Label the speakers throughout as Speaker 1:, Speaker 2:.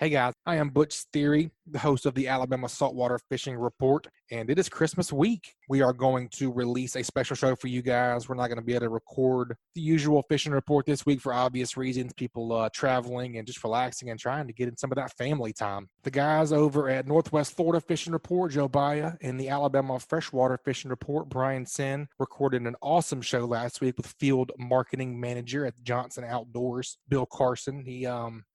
Speaker 1: Hey guys, I am Butch Theory, the host of the Alabama Saltwater Fishing Report, and it is Christmas week. We are going to release a special show for you guys. We're not going to be able to record the usual fishing report this week for obvious reasons, people traveling and just relaxing and trying to get in some of that family time. The guys over at Northwest Florida Fishing Report, Joe Baya, and the Alabama Freshwater Fishing Report, Brian Senn, recorded an awesome show last week with field marketing manager at Johnson Outdoors, Bill Carson. He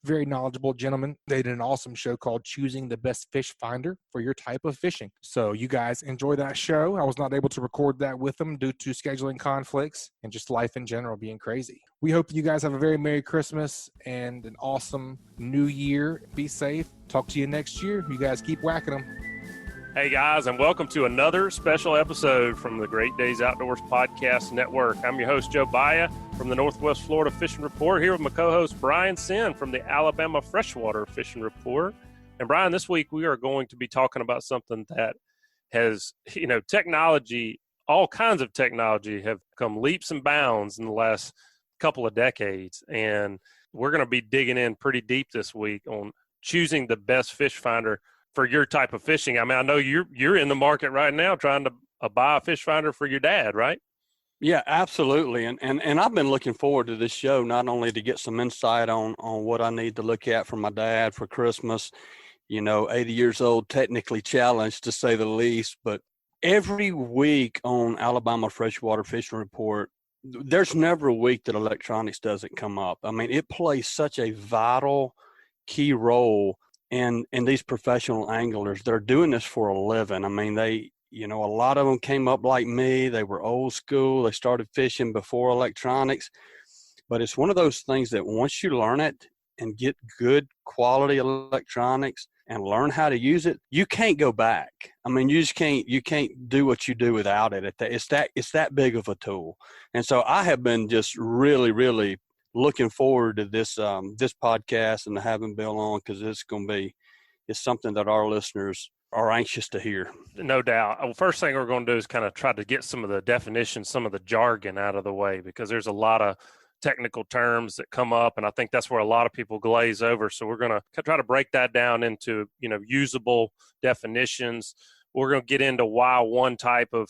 Speaker 1: very knowledgeable gentleman. They did an awesome show called Choosing the Best Fish Finder for Your Type of Fishing. So you guys enjoy that show. I was not able to record that with them due to scheduling conflicts and just life in general being crazy. We hope you guys have a very Merry Christmas and an awesome New Year. Be safe. Talk to you next year. You guys keep whacking them.
Speaker 2: Hey guys, and welcome to another special episode from the Great Days Outdoors Podcast Network. I'm your host, Joe Baya from the Northwest Florida Fishing Report, here with my co-host, Brian Senn from the Alabama Freshwater Fishing Report. And Brian, this week we are going to be talking about something that has, technology, all kinds of technology have come leaps and bounds in the last couple of decades. And we're going to be digging in pretty deep this week on choosing the best fish finder for your type of fishing. I mean, I know you're in the market right now trying to buy a fish finder for your dad, right?
Speaker 3: Yeah, absolutely. And I've been looking forward to this show, not only to get some insight on what I need to look at for my dad for Christmas, 80 years old, technically challenged to say the least, but every week on Alabama Freshwater Fishing Report, there's never a week that electronics doesn't come up. I mean, it plays such a vital, key role in these professional anglers. They're doing this for a living. I mean, they, a lot of them came up like me. They were old school. They started fishing before electronics. But it's one of those things that once you learn it and get good quality electronics and learn how to use it, you can't go back. I mean, you can't do what you do without it. It's that big of a tool. And so I have been just really, really looking forward to this podcast and to having Bill on, because it's something that our listeners are anxious to hear.
Speaker 2: No doubt. Well, first thing we're going to do is kind of try to get some of the definitions, some of the jargon out of the way, because there's a lot of technical terms that come up, and I think that's where a lot of people glaze over. So we're going to try to break that down into usable definitions. We're going to get into why one type of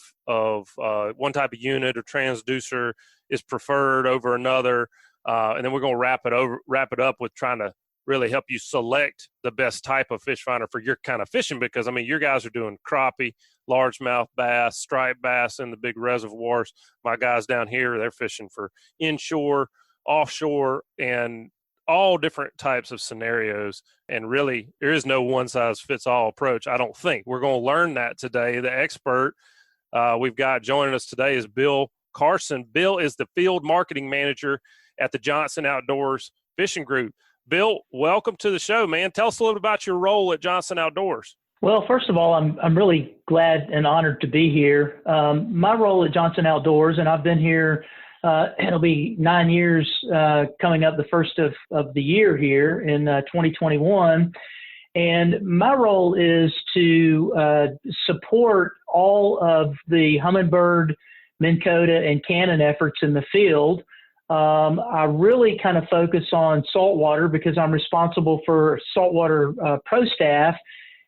Speaker 2: unit or transducer is preferred over another. And then we're going to wrap it up with trying to really help you select the best type of fish finder for your kind of fishing, because, I mean, your guys are doing crappie, largemouth bass, striped bass in the big reservoirs. My guys down here, they're fishing for inshore, offshore, and all different types of scenarios. And really, there is no one-size-fits-all approach, I don't think. We're going to learn that today. The expert we've got joining us today is Bill Carson. Bill is the field marketing manager at the Johnson Outdoors Fishing Group. Bill, welcome to the show, man. Tell us a little bit about your role at Johnson Outdoors.
Speaker 4: Well, first of all, I'm really glad and honored to be here. My role at Johnson Outdoors, and I've been here, it'll be 9 years coming up the first of the year here in 2021. And my role is to support all of the Humminbird, Minn Kota, and Cannon efforts in the field. I really kind of focus on saltwater because I'm responsible for saltwater pro staff.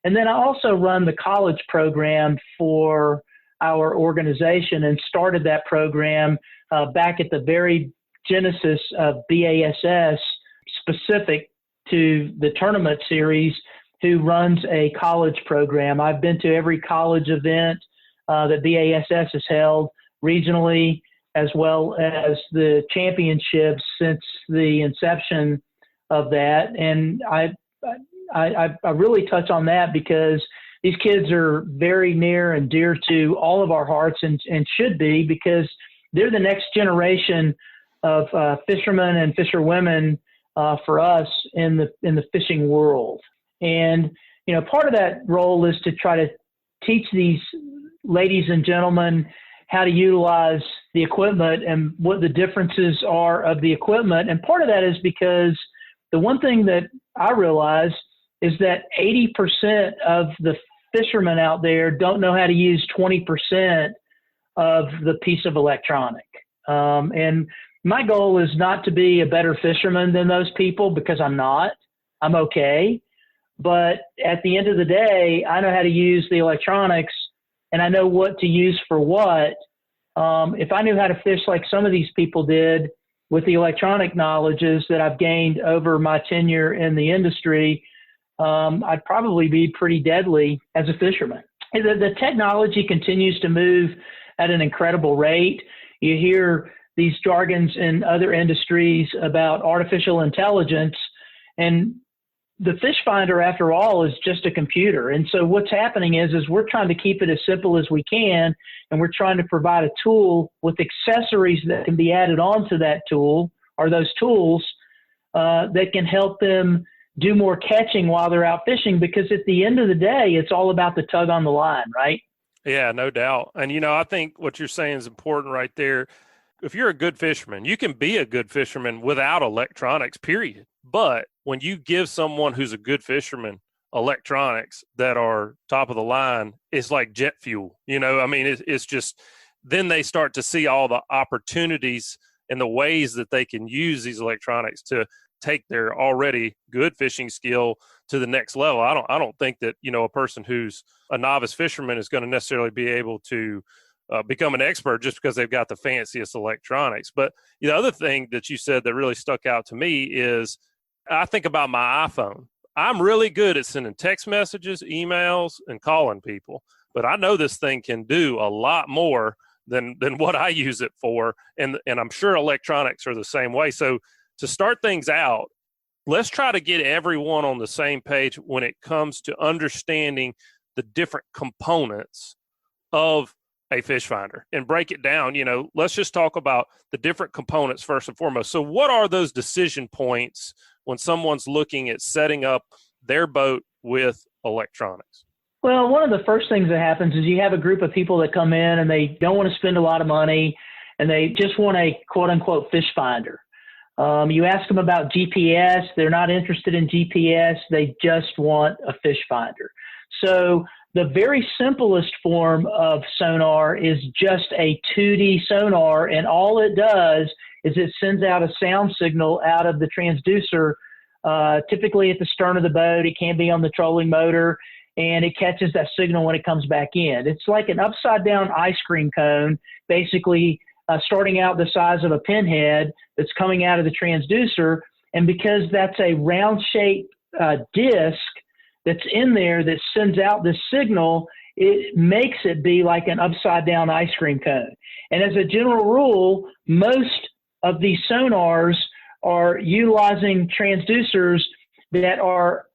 Speaker 4: And then I also run the college program for our organization and started that program back at the very genesis of BASS, specific to the tournament series, who runs a college program. I've been to every college event that BASS has held regionally, as well as the championships since the inception of that. And I really touch on that because these kids are very near and dear to all of our hearts and should be, because they're the next generation of fishermen and fisherwomen for us in the fishing world. And, part of that role is to try to teach these ladies and gentlemen how to utilize the equipment and what the differences are of the equipment. And part of that is because the one thing that I realize is that 80% of the fishermen out there don't know how to use 20% of the piece of electronic. And my goal is not to be a better fisherman than those people, because I'm not. I'm okay. But at the end of the day, I know how to use the electronics and I know what to use for what. If I knew how to fish like some of these people did with the electronic knowledges that I've gained over my tenure in the industry, I'd probably be pretty deadly as a fisherman. The technology continues to move at an incredible rate. You hear these jargons in other industries about artificial intelligence, and the fish finder, after all, is just a computer. And so what's happening is we're trying to keep it as simple as we can, and we're trying to provide a tool with accessories that can be added onto that tool or those tools that can help them do more catching while they're out fishing, because at the end of the day, it's all about the tug on the line, right?
Speaker 2: Yeah, no doubt. And, I think what you're saying is important right there. If you're a good fisherman, you can be a good fisherman without electronics, period. But when you give someone who's a good fisherman electronics that are top of the line, it's like jet fuel. It's just, then they start to see all the opportunities and the ways that they can use these electronics to take their already good fishing skill to the next level. I don't think that, a person who's a novice fisherman is going to necessarily be able to become an expert just because they've got the fanciest electronics. But the other thing that you said that really stuck out to me is I think about my iPhone. I'm really good at sending text messages, emails, and calling people. But I know this thing can do a lot more than what I use it for. And I'm sure electronics are the same way. So to start things out, let's try to get everyone on the same page when it comes to understanding the different components of a fish finder and break it down. Let's just talk about the different components first and foremost. So what are those decision points when someone's looking at setting up their boat with electronics?
Speaker 4: Well, one of the first things that happens is you have a group of people that come in and they don't want to spend a lot of money and they just want a quote unquote fish finder. You ask them about GPS, they're not interested in GPS, they just want a fish finder. So the very simplest form of sonar is just a 2D sonar, and all it does is it sends out a sound signal out of the transducer, typically at the stern of the boat. It can be on the trolling motor, and it catches that signal when it comes back in. It's like an upside-down ice cream cone, basically starting out the size of a pinhead that's coming out of the transducer, and because that's a round-shaped disc that's in there that sends out this signal, it makes it be like an upside-down ice cream cone. And as a general rule, most of these sonars are utilizing transducers that are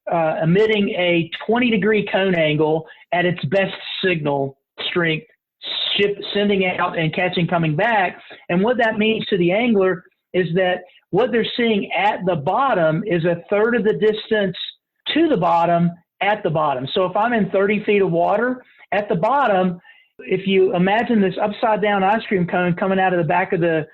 Speaker 4: emitting a 20-degree cone angle at its best signal strength, sending out and catching, coming back. And what that means to the angler is that what they're seeing at the bottom is a third of the distance to the bottom at the bottom. So if I'm in 30 feet of water at the bottom, if you imagine this upside down ice cream cone coming out of the back of the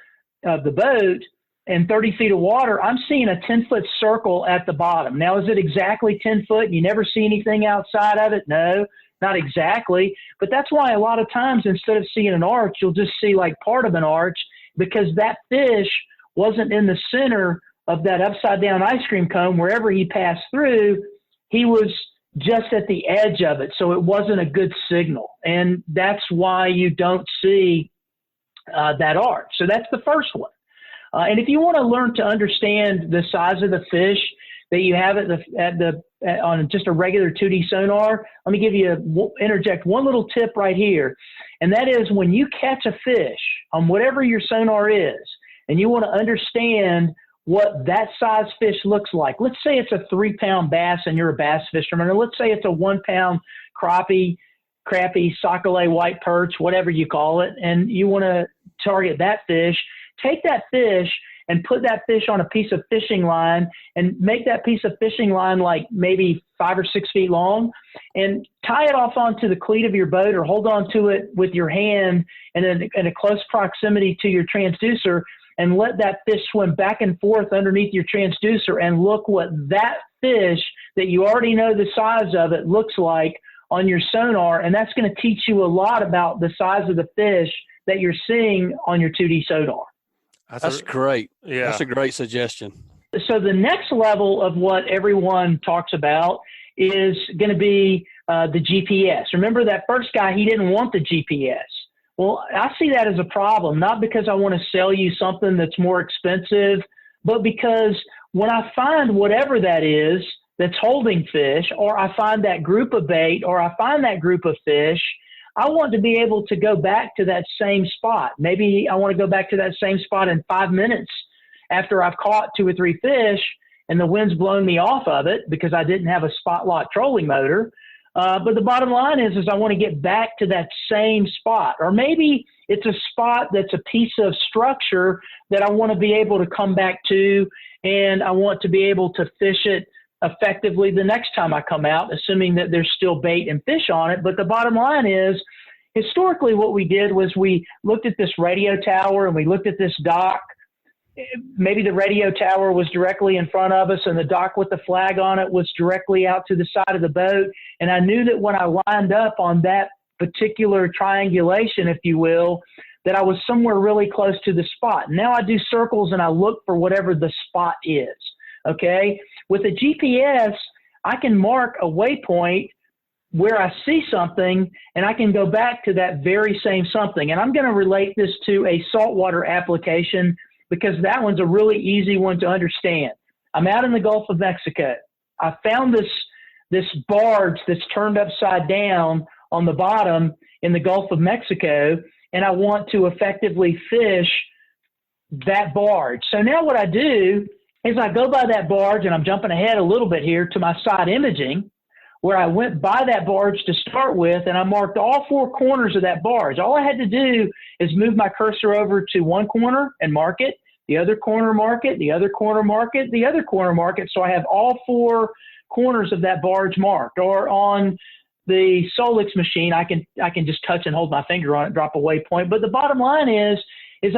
Speaker 4: boat and 30 feet of water, I'm seeing a 10-foot circle at the bottom. Now, is it exactly 10 foot and you never see anything outside of it? No, not exactly. But that's why a lot of times instead of seeing an arch, you'll just see like part of an arch, because that fish wasn't in the center of that upside down ice cream cone. Wherever he passed through, he was just at the edge of it. So it wasn't a good signal. And that's why you don't see that arch. So that's the first one. And if you want to learn to understand the size of the fish that you have on just a regular 2D sonar, let me interject one little tip right here. And that is, when you catch a fish on whatever your sonar is, and you want to understand what that size fish looks like. Let's say it's a 3-pound bass and you're a bass fisherman, or let's say it's a 1-pound crappie, sockeye, white perch, whatever you call it, and you want to target that fish. Take that fish and put that fish on a piece of fishing line and make that piece of fishing line like maybe 5 or 6 feet long, and tie it off onto the cleat of your boat or hold on to it with your hand and in a close proximity to your transducer, and let that fish swim back and forth underneath your transducer, and look what that fish that you already know the size of it looks like on your sonar. And that's going to teach you a lot about the size of the fish that you're seeing on your 2D sonar.
Speaker 3: That's great.
Speaker 2: Yeah.
Speaker 3: That's a great suggestion.
Speaker 4: So the next level of what everyone talks about is going to be the GPS. Remember that first guy, he didn't want the GPS. Well, I see that as a problem, not because I want to sell you something that's more expensive, but because when I find whatever that is that's holding fish, or I find that group of bait, or I find that group of fish, I want to be able to go back to that same spot. Maybe I want to go back to that same spot in 5 minutes after I've caught 2 or 3 fish and the wind's blown me off of it because I didn't have a spot lock trolling motor. But the bottom line is I want to get back to that same spot. Or maybe it's a spot that's a piece of structure that I want to be able to come back to, and I want to be able to fish it effectively the next time I come out, assuming that there's still bait and fish on it. But the bottom line is, historically what we did was we looked at this radio tower and we looked at this dock. Maybe the radio tower was directly in front of us and the dock with the flag on it was directly out to the side of the boat. And I knew that when I lined up on that particular triangulation, if you will, that I was somewhere really close to the spot. Now I do circles and I look for whatever the spot is. Okay. With a GPS, I can mark a waypoint where I see something and I can go back to that very same something. And I'm going to relate this to a saltwater application because that one's a really easy one to understand. I'm out in the Gulf of Mexico. I found this barge that's turned upside down on the bottom in the Gulf of Mexico, and I want to effectively fish that barge. So now what I do is I go by that barge, and I'm jumping ahead a little bit here to my side imaging, where I went by that barge to start with, and I marked all 4 corners of that barge. All I had to do is move my cursor over to one corner and mark it, the other corner mark it, the other corner mark it, the other corner mark it, so I have all 4 corners of that barge marked. Or on the Solix machine, I can just touch and hold my finger on it, drop a waypoint. But the bottom line is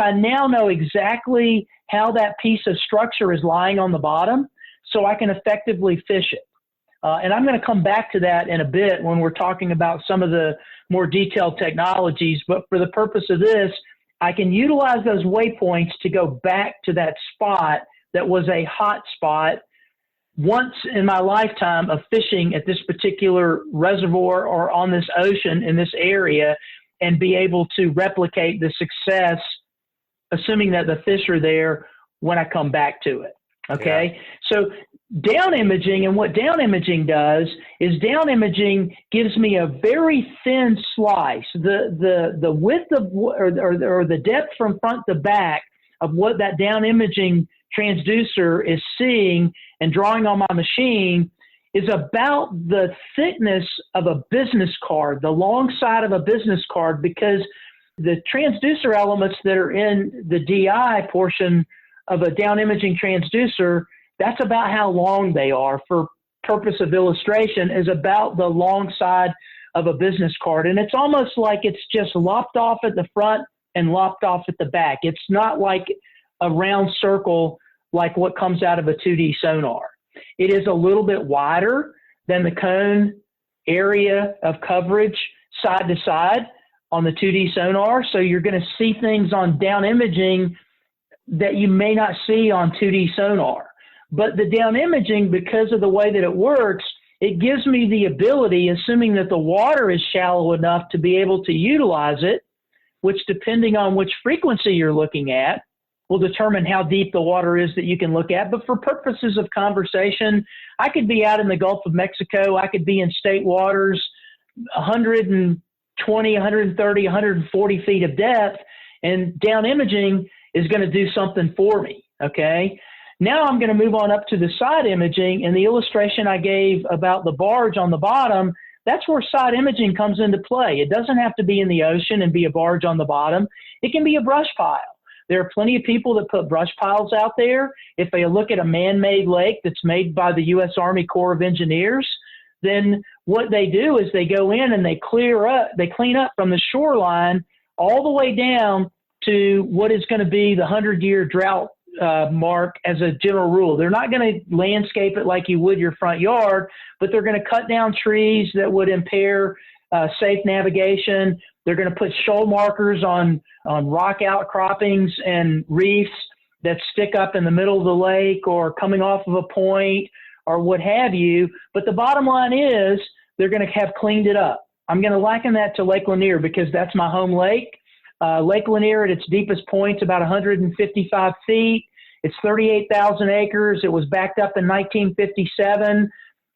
Speaker 4: I now know exactly how that piece of structure is lying on the bottom, so I can effectively fish it. And I'm going to come back to that in a bit when we're talking about some of the more detailed technologies. But for the purpose of this, I can utilize those waypoints to go back to that spot that was a hot spot once in my lifetime of fishing at this particular reservoir or on this ocean in this area, and be able to replicate the success, assuming that the fish are there when I come back to it. Okay. Yeah. So down imaging, and what down imaging does is down imaging gives me a very thin slice, the width of, or the depth from front to back of what that down imaging transducer is seeing and drawing on my machine is about the thickness of a business card, the long side of a business card, because the transducer elements that are in the DI portion of a down imaging transducer, that's about how long they are. For purpose of illustration, is about the long side of a business card. And it's almost like it's just lopped off at the front and lopped off at the back. It's not like a round circle like what comes out of a 2D sonar. It is a little bit wider than the cone area of coverage side to side on the 2D sonar. So you're going to see things on down imaging that you may not see on 2D sonar. But the down imaging, because of the way that it works, it gives me the ability, assuming that the water is shallow enough, to be able to utilize it, which, depending on which frequency you're looking at, will determine how deep the water is that you can look at. But for purposes of conversation, I could be out in the Gulf of Mexico. I could be in state waters, 120, 130, 140 feet of depth, and down imaging is going to do something for me, okay? Now I'm going to move on up to the side imaging, and the illustration I gave about the barge on the bottom, that's where side imaging comes into play. It doesn't have to be in the ocean and be a barge on the bottom. It can be a brush pile. There are plenty of people that put brush piles out there. If they look at a man-made lake that's made by the U.S. Army Corps of Engineers, then what they do is they go in and they clean up from the shoreline all the way down to what is going to be the 100-year drought mark as a general rule. They're not going to landscape it like you would your front yard, but they're going to cut down trees that would impair safe navigation. They're going to put shoal markers on rock outcroppings and reefs that stick up in the middle of the lake or coming off of a point, or what have you. But the bottom line is they're going to have cleaned it up. I'm going to liken that to Lake Lanier because that's my home lake. Lake Lanier at its deepest point is about 155 feet. It's 38,000 acres. It was backed up in 1957.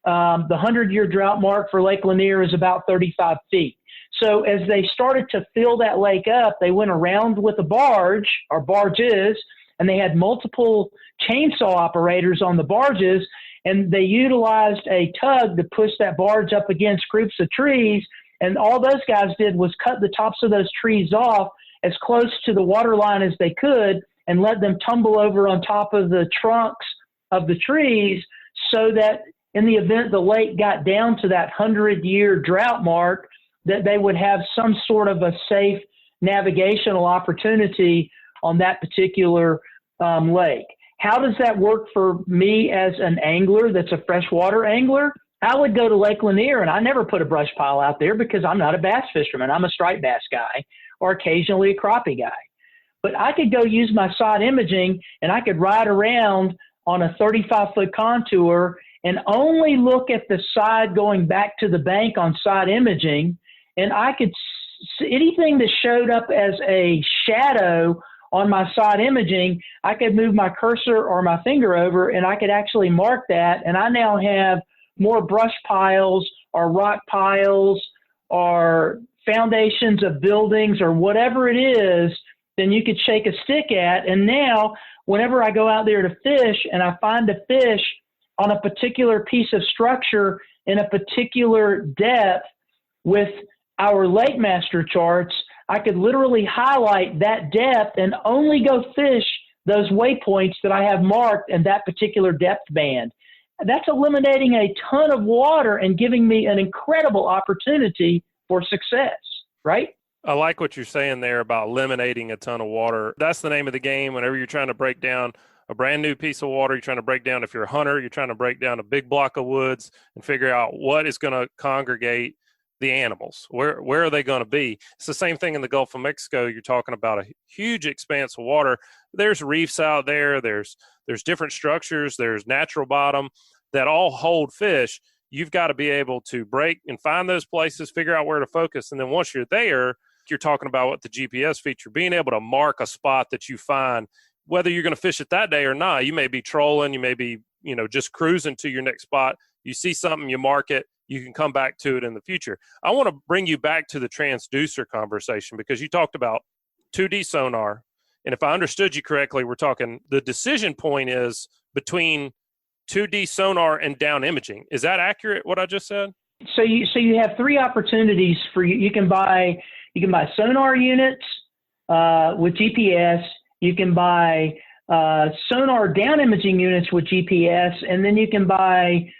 Speaker 4: The 100-year drought mark for Lake Lanier is about 35 feet. So as they started to fill that lake up, they went around with a barge, or barges, and they had multiple chainsaw operators on the barges, and they utilized a tug to push that barge up against groups of trees. And all those guys did was cut the tops of those trees off as close to the water line as they could and let them tumble over on top of the trunks of the trees so that in the event the lake got down to that 100-year drought mark, that they would have some sort of a safe navigational opportunity on that particular lake. How does that work for me as an angler that's a freshwater angler? I would go to Lake Lanier, and I never put a brush pile out there because I'm not a bass fisherman. I'm a striped bass guy or occasionally a crappie guy. But I could go use my side imaging, and I could ride around on a 35-foot contour and only look at the side going back to the bank on side imaging, and I could see anything that showed up as a shadow on my side imaging, I could move my cursor or my finger over, and I could actually mark that, and I now have more brush piles or rock piles or foundations of buildings or whatever it is than you could shake a stick at. And now whenever I go out there to fish and I find a fish on a particular piece of structure in a particular depth with our Lake Master charts, I could literally highlight that depth and only go fish those waypoints that I have marked in that particular depth band. That's eliminating a ton of water and giving me an incredible opportunity for success, right?
Speaker 2: I like what you're saying there about eliminating a ton of water. That's the name of the game. Whenever you're trying to break down a brand new piece of water, you're trying to break down, if you're a hunter, you're trying to break down a big block of woods and figure out what is going to congregate the animals. Where are they going to be? It's the same thing in the Gulf of Mexico. You're talking about a huge expanse of water. There's reefs out there. There's different structures. There's natural bottom that all hold fish. You've got to be able to break and find those places, figure out where to focus. And then once you're there, you're talking about what the GPS feature, being able to mark a spot that you find, whether you're going to fish it that day or not. You may be trolling, you may be, just cruising to your next spot. You see something, you mark it, you can come back to it in the future. I want to bring you back to the transducer conversation because you talked about 2D sonar. And if I understood you correctly, we're talking the decision point is between 2D sonar and down imaging. Is that accurate, what I just said?
Speaker 4: So you have three opportunities for you. You can buy sonar units with GPS. You can buy sonar down imaging units with GPS, and then you can buy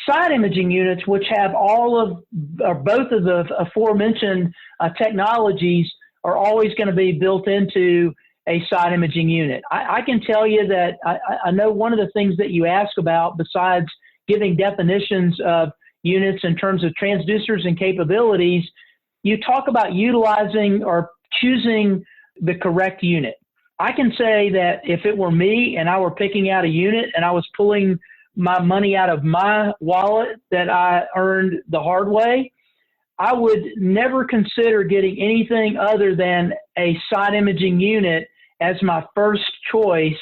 Speaker 4: side imaging units, which have all of or both of the aforementioned technologies are always going to be built into a side imaging unit. I can tell you that I know one of the things that you ask about, besides giving definitions of units in terms of transducers and capabilities, you talk about utilizing or choosing the correct unit. I can say that if it were me and I were picking out a unit and I was pulling my money out of my wallet that I earned the hard way, I would never consider getting anything other than a side imaging unit as my first choice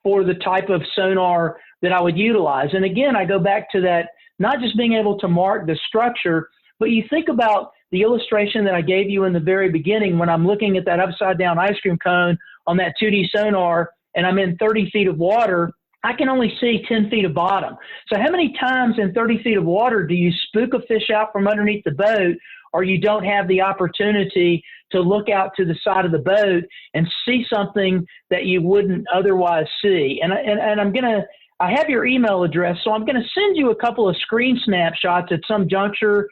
Speaker 4: for the type of sonar that I would utilize. And again, I go back to that, not just being able to mark the structure, but you think about the illustration that I gave you in the very beginning when I'm looking at that upside down ice cream cone on that 2D sonar and I'm in 30 feet of water, I can only see 10 feet of bottom. So how many times in 30 feet of water do you spook a fish out from underneath the boat, or you don't have the opportunity to look out to the side of the boat and see something that you wouldn't otherwise see? And I have your email address, so I'm going to send you a couple of screen snapshots at some juncture.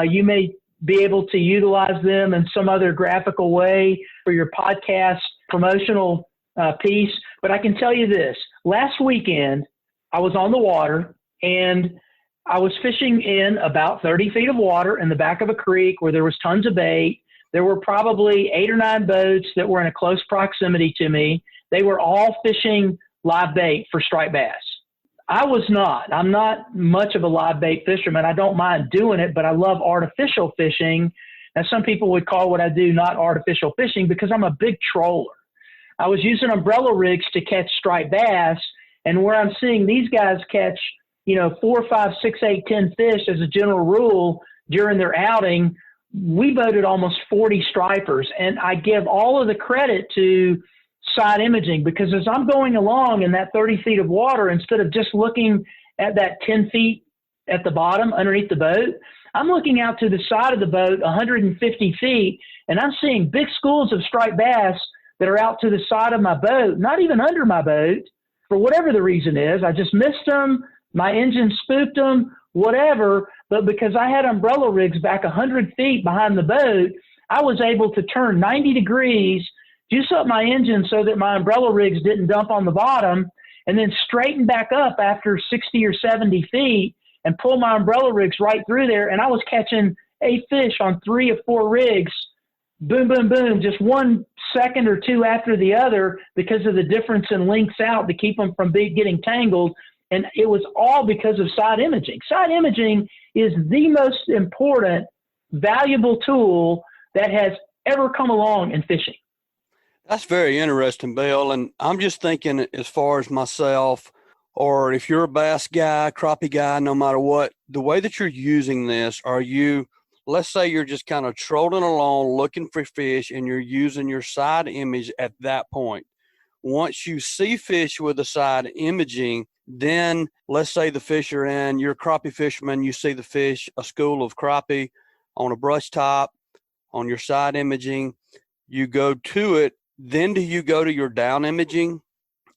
Speaker 4: You may be able to utilize them in some other graphical way for your podcast promotional piece. But I can tell you this. Last weekend, I was on the water, and I was fishing in about 30 feet of water in the back of a creek where there was tons of bait. There were probably 8 or 9 boats that were in a close proximity to me. They were all fishing live bait for striped bass. I was not. I'm not much of a live bait fisherman. I don't mind doing it, but I love artificial fishing. And some people would call what I do not artificial fishing because I'm a big troller. I was using umbrella rigs to catch striped bass, and where I'm seeing these guys catch, 4, 5, 6, 8, 10 fish as a general rule during their outing, we boated almost 40 stripers. And I give all of the credit to side imaging, because as I'm going along in that 30 feet of water, instead of just looking at that 10 feet at the bottom underneath the boat, I'm looking out to the side of the boat 150 feet, and I'm seeing big schools of striped bass that are out to the side of my boat, not even under my boat, for whatever the reason is. I just missed them, my engine spooked them, whatever, but because I had umbrella rigs back 100 feet behind the boat, I was able to turn 90 degrees, juice up my engine so that my umbrella rigs didn't dump on the bottom, and then straighten back up after 60 or 70 feet and pull my umbrella rigs right through there. And I was catching 8 fish on 3 or 4 rigs, boom, boom, boom, just 1 second or 2 after the other because of the difference in lengths out to keep them from getting tangled. And it was all because of side imaging. Side imaging is the most important, valuable tool that has ever come along in fishing.
Speaker 3: That's very interesting, Bill. And I'm just thinking, as far as myself, or if you're a bass guy, crappie guy, no matter what, the way that you're using this, let's say you're just kind of trolling along looking for fish and you're using your side image at that point. Once you see fish with the side imaging, then let's say the fish are in, you're a crappie fisherman, you see the fish, a school of crappie on a brush top, on your side imaging, you go to it. Then do you go to your down imaging?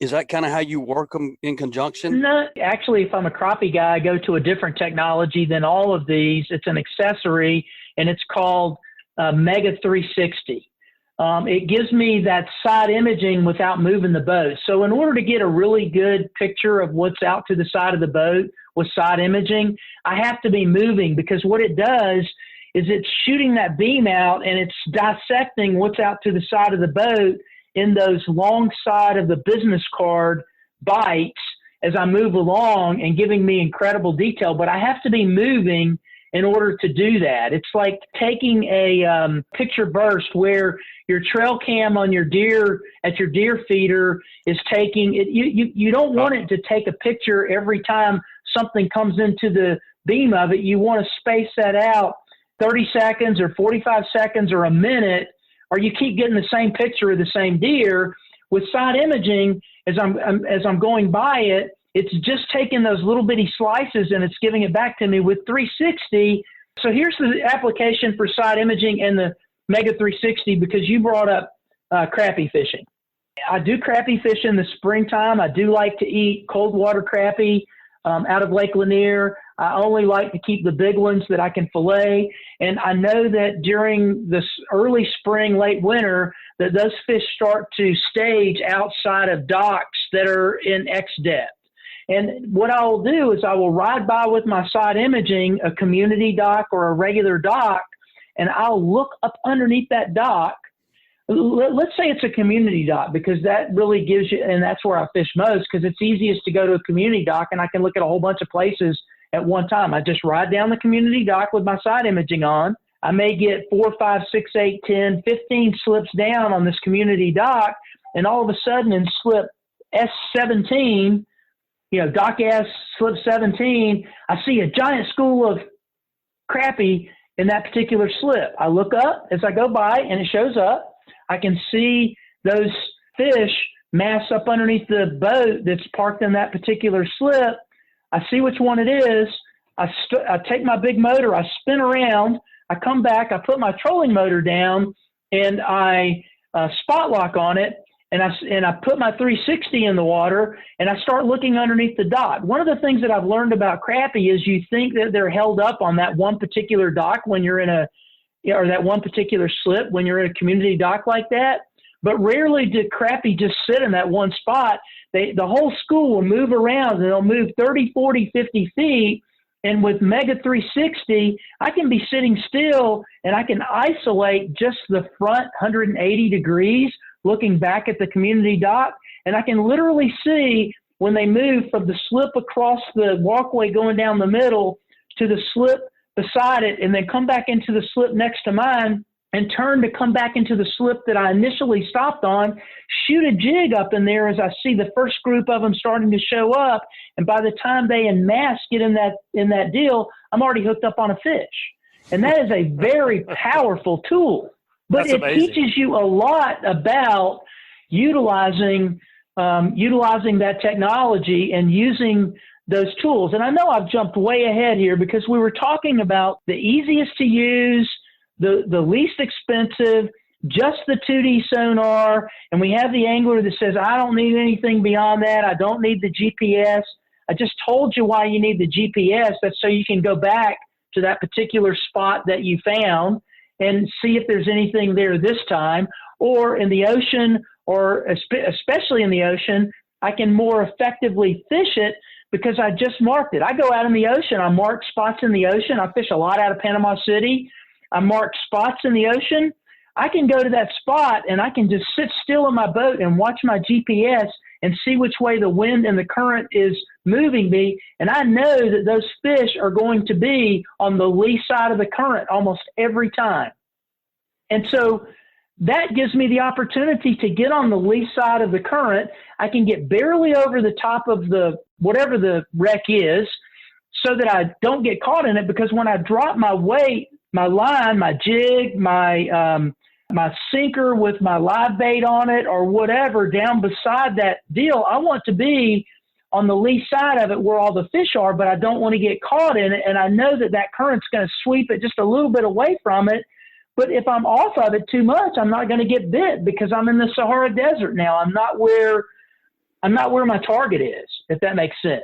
Speaker 3: Is that kind of how you work them in conjunction? No,
Speaker 4: actually, if I'm a crappie guy, I go to a different technology than all of these. It's an accessory, and it's called Mega 360. It gives me that side imaging without moving the boat. So in order to get a really good picture of what's out to the side of the boat with side imaging, I have to be moving, because what it does is it's shooting that beam out and it's dissecting what's out to the side of the boat in those long side of the business card bites as I move along, and giving me incredible detail. But I have to be moving in order to do that. It's like taking a picture burst where your trail cam on your deer at your deer feeder is taking it. You don't want it to take a picture every time something comes into the beam of it. You want to space that out 30 seconds or 45 seconds or a minute, or you keep getting the same picture of the same deer. With side imaging, as I'm going by it, it's just taking those little bitty slices and it's giving it back to me with 360. So here's the application for side imaging and the Mega 360, because you brought up crappie fishing. I do crappie fish in the springtime. I do like to eat cold water crappie out of Lake Lanier. I only like to keep the big ones that I can fillet. And I know that during this early spring, late winter, that those fish start to stage outside of docks that are in X depth. And what I will do is I will ride by with my side imaging a community dock or a regular dock, and I'll look up underneath that dock. Let's say it's a community dock, because that really gives you, and that's where I fish most, because it's easiest to go to a community dock and I can look at a whole bunch of places at one time. I just ride down the community dock with my side imaging on. I may get 4, 5, 6, 8, 10, 15 slips down on this community dock, and all of a sudden in slip S17, dock S, slip 17, I see a giant school of crappie in that particular slip. I look up as I go by and it shows up. I can see those fish mass up underneath the boat that's parked in that particular slip. I see which one it is. I take my big motor, I spin around, I come back, I put my trolling motor down, and I spot lock on it, and I put my 360 in the water, and I start looking underneath the dock. One of the things that I've learned about crappie is you think that they're held up on that one particular dock when you're in or that one particular slip when you're in a community dock like that. But rarely do crappie just sit in that one spot. The whole school will move around, and they'll move 30, 40, 50 feet. And with Mega 360, I can be sitting still and I can isolate just the front 180 degrees looking back at the community dock. And I can literally see when they move from the slip across the walkway going down the middle to the slip beside it, and then come back into the slip next to mine and turn to come back into the slip that I initially stopped on, shoot a jig up in there as I see the first group of them starting to show up. And by the time they en masse get in that deal, I'm already hooked up on a fish. And that is a very powerful tool. But
Speaker 2: That's
Speaker 4: it
Speaker 2: amazing.
Speaker 4: teaches you a lot about utilizing that technology and using those tools. And I know I've jumped way ahead here because we were talking about the easiest to use, the least expensive, just the 2D sonar, and we have the angler that says, I don't need anything beyond that. I don't need the GPS. I just told you why you need the GPS. That's so you can go back to that particular spot that you found and see if there's anything there this time. Or in the ocean, or especially in the ocean, I can more effectively fish it because I just marked it. I go out in the ocean. I mark spots in the ocean. I fish a lot out of Panama City. I mark spots in the ocean. I can go to that spot and I can just sit still in my boat and watch my GPS and see which way the wind and the current is moving me. And I know that those fish are going to be on the lee side of the current almost every time. And so that gives me the opportunity to get on the lee side of the current. I can get barely over the top of the whatever the wreck is so that I don't get caught in it, because when I drop my weight, my line, my jig, my sinker with my live bait on it or whatever down beside that deal, I want to be on the lee side of it where all the fish are, but I don't want to get caught in it. And I know that that current's going to sweep it just a little bit away from it. But if I'm off of it too much, I'm not going to get bit because I'm in the Sahara Desert now. I'm not where my target is, if that makes sense.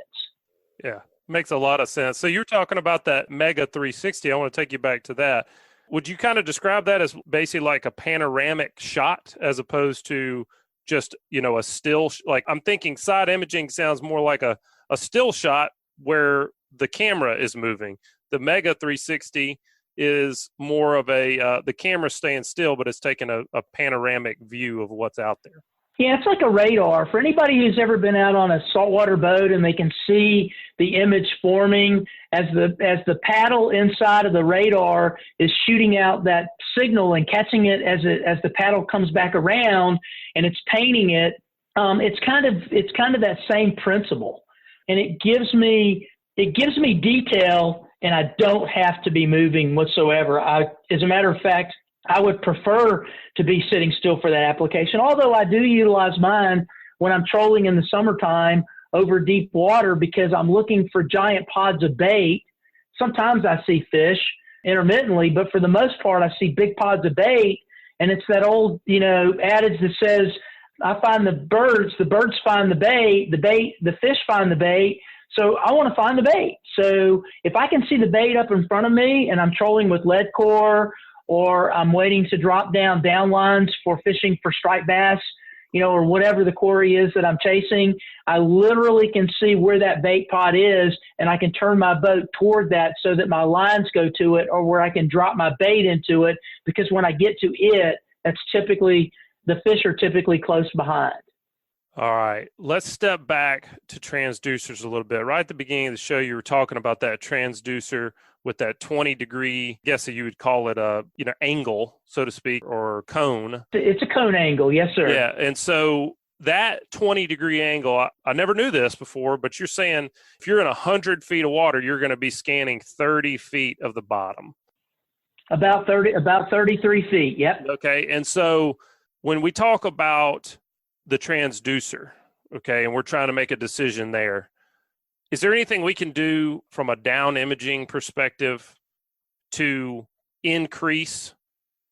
Speaker 2: Yeah, makes a lot of sense. So you're talking about that Mega 360. I want to take you back to that. Would you kind of describe that as basically like a panoramic shot as opposed to just, a still? Like, I'm thinking side imaging sounds more like a still shot where the camera is moving. The Mega 360 is more of the camera staying still, but it's taking a panoramic view of what's out there.
Speaker 4: Yeah, it's like a radar. For anybody who's ever been out on a saltwater boat and they can see the image forming as the paddle inside of the radar is shooting out that signal and catching it as the paddle comes back around and it's painting it. It's kind of that same principle, and it gives me detail, and I don't have to be moving whatsoever. As a matter of fact, I would prefer to be sitting still for that application, although I do utilize mine when I'm trolling in the summertime over deep water because I'm looking for giant pods of bait. Sometimes I see fish intermittently, but for the most part, I see big pods of bait, and it's that old, adage that says, I find the birds find the bait, the fish find the bait. So I want to find the bait. So if I can see the bait up in front of me and I'm trolling with lead core, or I'm waiting to drop down lines for fishing for striped bass, or whatever the quarry is that I'm chasing, I literally can see where that bait pot is, and I can turn my boat toward that so that my lines go to it, or where I can drop my bait into it, because when I get to it, the fish are typically close behind.
Speaker 2: All right, let's step back to transducers a little bit. Right at the beginning of the show, you were talking about that transducer with that 20-degree, I guess you would call it a, angle, so to speak, or cone.
Speaker 4: It's a cone angle, yes, sir.
Speaker 2: Yeah, and so that 20-degree angle, I never knew this before, but you're saying if you're in 100 feet of water, you're going to be scanning 30 feet of the bottom.
Speaker 4: About 33 feet, yep.
Speaker 2: Okay, and so when we talk about the transducer, okay, and we're trying to make a decision there, is there anything we can do from a down imaging perspective to increase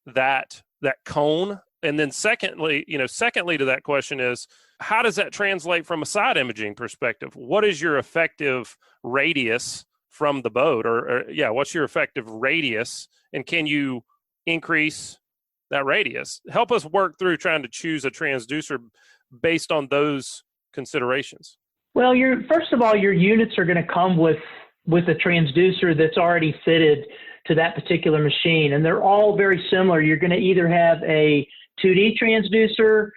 Speaker 2: that cone? And then secondly to that question is, how does that translate from a side imaging perspective? What is your effective radius from the boat, or what's your effective radius, and can you increase that radius? Help us work through trying to choose a transducer based on those considerations.
Speaker 4: Well, first of all, your units are going to come with a transducer that's already fitted to that particular machine, and they're all very similar. You're going to either have a 2D transducer,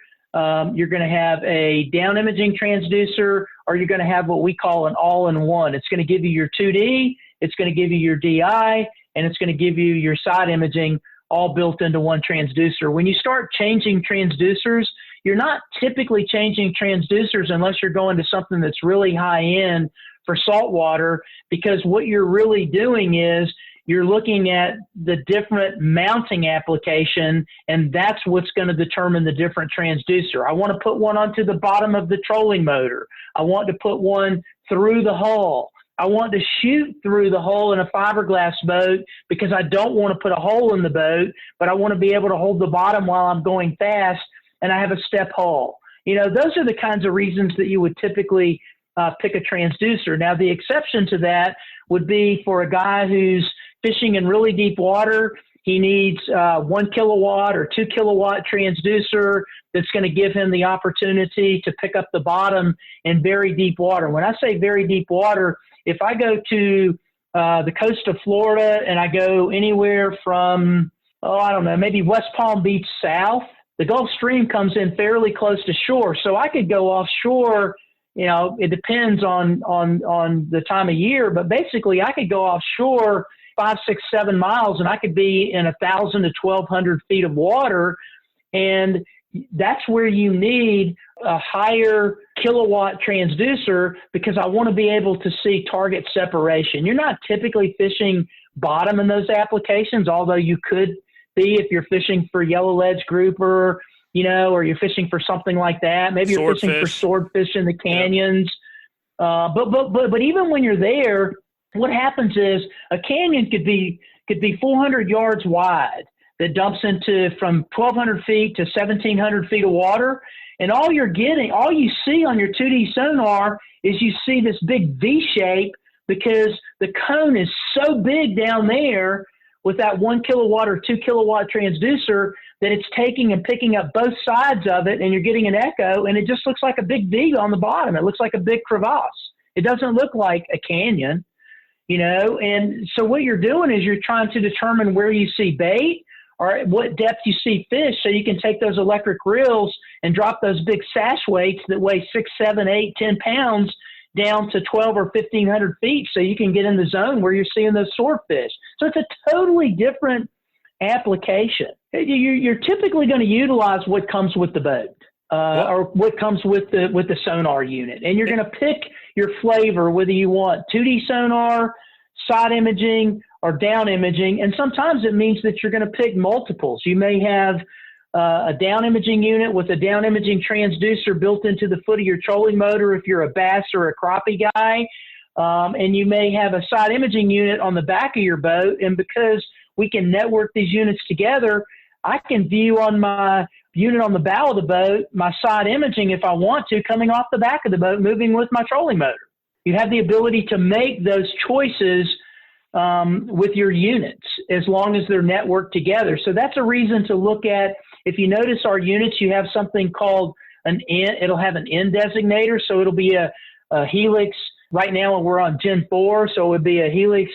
Speaker 4: you're going to have a down imaging transducer, or you're going to have what we call an all-in-one. It's going to give you your 2D, it's going to give you your DI, and it's going to give you your side imaging all built into one transducer. When you start changing transducers, you're not typically changing transducers unless you're going to something that's really high-end for saltwater, because what you're really doing is you're looking at the different mounting application, and that's what's going to determine the different transducer. I want to put one onto the bottom of the trolling motor. I want to put one through the hull. I want to shoot through the hull in a fiberglass boat because I don't want to put a hole in the boat, but I want to be able to hold the bottom while I'm going fast, and I have a step hull. You know, those are the kinds of reasons that you would typically pick a transducer. Now, the exception to that would be for a guy who's fishing in really deep water. He needs 1 kilowatt or 2 kilowatt transducer that's going to give him the opportunity to pick up the bottom in very deep water. When I say very deep water, if I go to the coast of Florida and I go anywhere from, I don't know, maybe West Palm Beach south, the Gulf Stream comes in fairly close to shore. So I could go offshore. You know, it depends on the time of year, but basically I could go offshore 5, 6, 7 miles, and I could be in 1,000 to 1,200 feet of water. And that's where you need a higher kilowatt transducer, because I want to be able to see target separation. You're not typically fishing bottom in those applications, although you could be if you're fishing for yellow ledge grouper, you know, or you're fishing for something like that. Maybe you're fishing for swordfish in the canyons. Yeah. But even when you're there, what happens is a canyon could be 400 yards wide that dumps into from 1,200 feet to 1,700 feet of water. And all you see on your 2D sonar is you see this big V shape, because the cone is so big down there with that 1 kilowatt or 2 kilowatt transducer that it's taking and picking up both sides of it, and you're getting an echo, and it just looks like a big V on the bottom. It looks like a big crevasse. It doesn't look like a canyon, you know. And so what you're doing is you're trying to determine where you see bait or at what depth you see fish, so you can take those electric reels and drop those big sash weights that weigh 6, 7, 8, 10 pounds down to 12 or 1,500 feet, so you can get in the zone where you're seeing those swordfish. So it's a totally different application. You're typically going to utilize what comes with the boat, or what comes with the sonar unit, and you're going to pick your flavor, whether you want 2D sonar, side imaging, or down imaging. And sometimes it means that you're going to pick multiples. You may have a down imaging unit with a down imaging transducer built into the foot of your trolling motor if you're a bass or a crappie guy. And you may have a side imaging unit on the back of your boat. And because we can network these units together, I can view on my unit on the bow of the boat my side imaging if I want to, coming off the back of the boat, moving with my trolling motor. You have the ability to make those choices with your units as long as they're networked together. So that's a reason to look at. If you notice our units, you have something called an N. It'll have an N designator, so it'll be a Helix. Right now we're on Gen 4, so it would be a Helix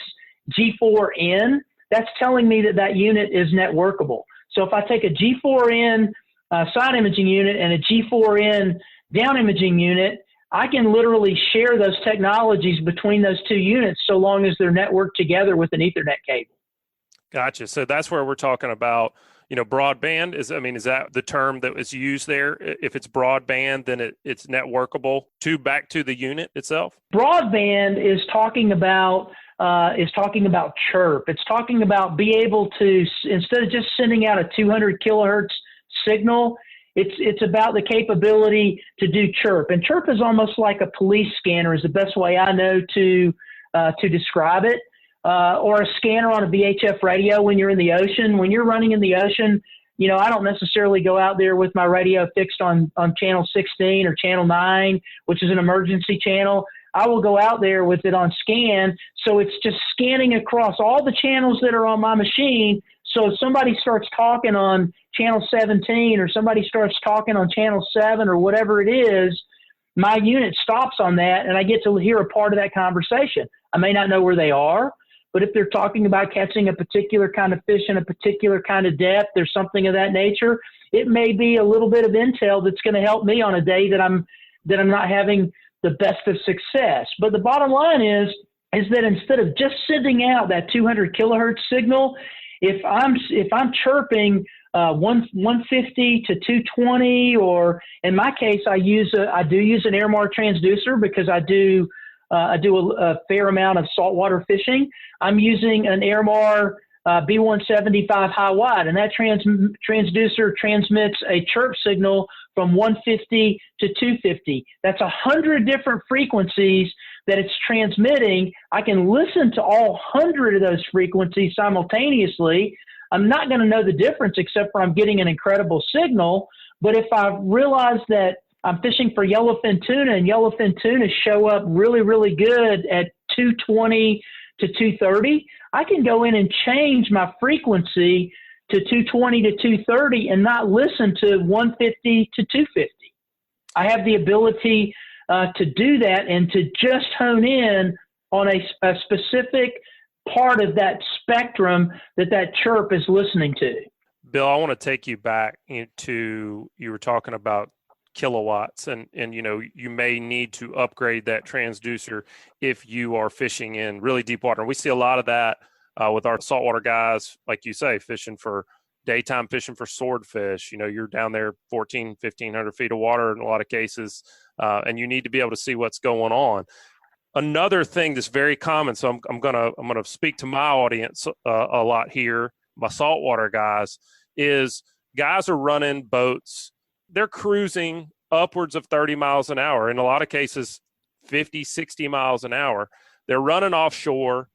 Speaker 4: G4N. That's telling me that unit is networkable. So if I take a G4N side imaging unit and a G4N down imaging unit, I can literally share those technologies between those two units so long as they're networked together with an Ethernet cable.
Speaker 2: Gotcha. So that's where we're talking about, broadband. Is that the term that was used there? If it's broadband, then it's networkable back to the unit itself? Broadband
Speaker 4: is talking about chirp. It's talking about be able to, instead of just sending out a 200 kilohertz signal, it's about the capability to do chirp. And chirp is almost like a police scanner is the best way I know to describe it. Or a scanner on a VHF radio when you're in the ocean. When you're running in the ocean, I don't necessarily go out there with my radio fixed on channel 16 or channel 9, which is an emergency channel. I will go out there with it on scan. So it's just scanning across all the channels that are on my machine. So if somebody starts talking on channel 17 or somebody starts talking on channel 7 or whatever it is, my unit stops on that and I get to hear a part of that conversation. I may not know where they are, but if they're talking about catching a particular kind of fish in a particular kind of depth or something of that nature, it may be a little bit of intel that's going to help me on a day that I'm not having the best of success. But the bottom line is that instead of just sending out that 200 kilohertz signal, if I'm chirping 150 to 220, or in my case, I do use an Airmar transducer because I do a fair amount of saltwater fishing. I'm using an Airmar B175 high wide, and that transducer transmits a chirp signal from 150 to 250. That's 100 different frequencies that it's transmitting. I can listen to all 100 of those frequencies simultaneously. I'm not going to know the difference except for I'm getting an incredible signal. But if I realize that I'm fishing for yellowfin tuna, and yellowfin tuna show up really, really good at 220 to 230, I can go in and change my frequency to 220 to 230 and not listen to 150 to 250. I have the ability to do that and to just hone in on a specific part of that spectrum that chirp is listening to.
Speaker 2: Bill, I want to take you back into, you were talking about kilowatts, and you may need to upgrade that transducer if you are fishing in really deep water. And we see a lot of that with our saltwater guys, like you say, fishing for daytime, fishing for swordfish. You're down there 1,500 feet of water in a lot of cases, and you need to be able to see what's going on. Another thing that's very common, so I'm gonna speak to my audience a lot here, my saltwater guys, is guys are running boats. They're cruising upwards of 30 miles an hour, in a lot of cases 50, 60 miles an hour. They're running offshore.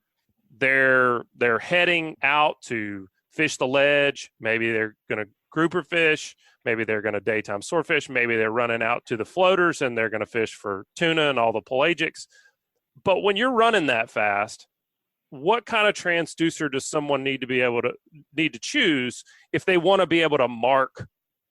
Speaker 2: They're heading out to fish the ledge. Maybe they're going to grouper fish. Maybe they're going to daytime swordfish. Maybe they're running out to the floaters and they're going to fish for tuna and all the pelagics. But when you're running that fast, what kind of transducer does someone need to choose if they want to be able to mark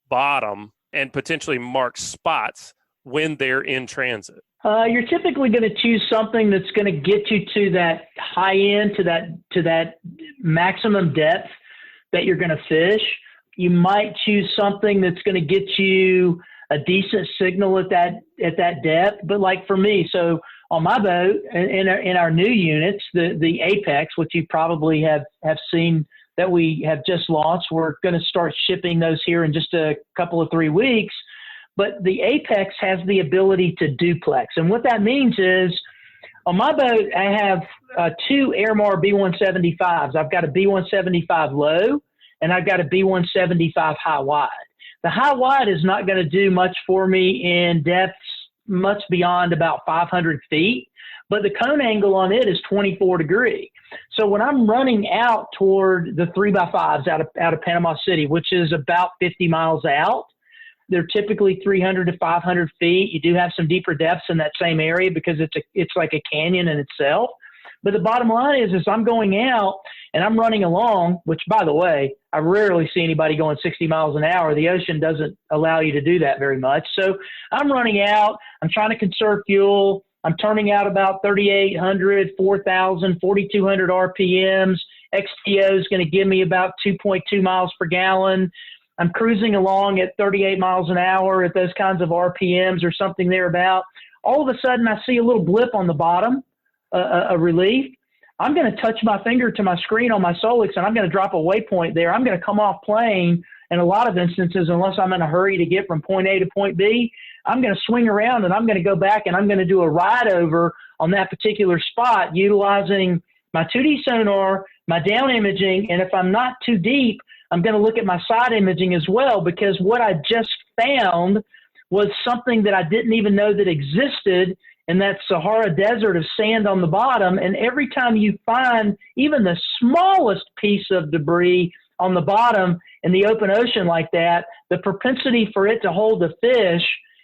Speaker 2: bottom and potentially mark spots when they're in transit?
Speaker 4: You're typically going to choose something that's going to get you to that high end, to that maximum depth that you're going to fish. You might choose something that's going to get you a decent signal at that depth. But like for me, so on my boat, in our new units, the Apex, which you probably have seen that we have just launched, we're going to start shipping those here in just a couple of 3 weeks. But the Apex has the ability to duplex. And what that means is, on my boat, I have 2 Airmar B175s. I've got a B175 low, and I've got a B175 high wide. The high wide is not going to do much for me in depths much beyond about 500 feet, but the cone angle on it is 24 degrees. So when I'm running out toward the 3x5s out of Panama City, which is about 50 miles out, they're typically 300 to 500 feet. You do have some deeper depths in that same area because it's like a canyon in itself. But the bottom line is I'm going out and I'm running along, which, by the way, I rarely see anybody going 60 miles an hour. The ocean doesn't allow you to do that very much. So I'm running out. I'm trying to conserve fuel. I'm turning out about 3,800, 4,000, 4,200 RPMs. XTO is going to give me about 2.2 miles per gallon. I'm cruising along at 38 miles an hour at those kinds of RPMs or something thereabout. All of a sudden, I see a little blip on the bottom, a relief. I'm going to touch my finger to my screen on my Solix, and I'm going to drop a waypoint there. I'm going to come off plane in a lot of instances, unless I'm in a hurry to get from point A to point B. I'm going to swing around, and I'm going to go back, and I'm going to do a ride over on that particular spot utilizing my 2D sonar, my down imaging, and if I'm not too deep, I'm going to look at my side imaging as well, because what I just found was something that I didn't even know that existed in that Sahara Desert of sand on the bottom. And every time you find even the smallest piece of debris on the bottom in the open ocean like that, the propensity for it to hold the fish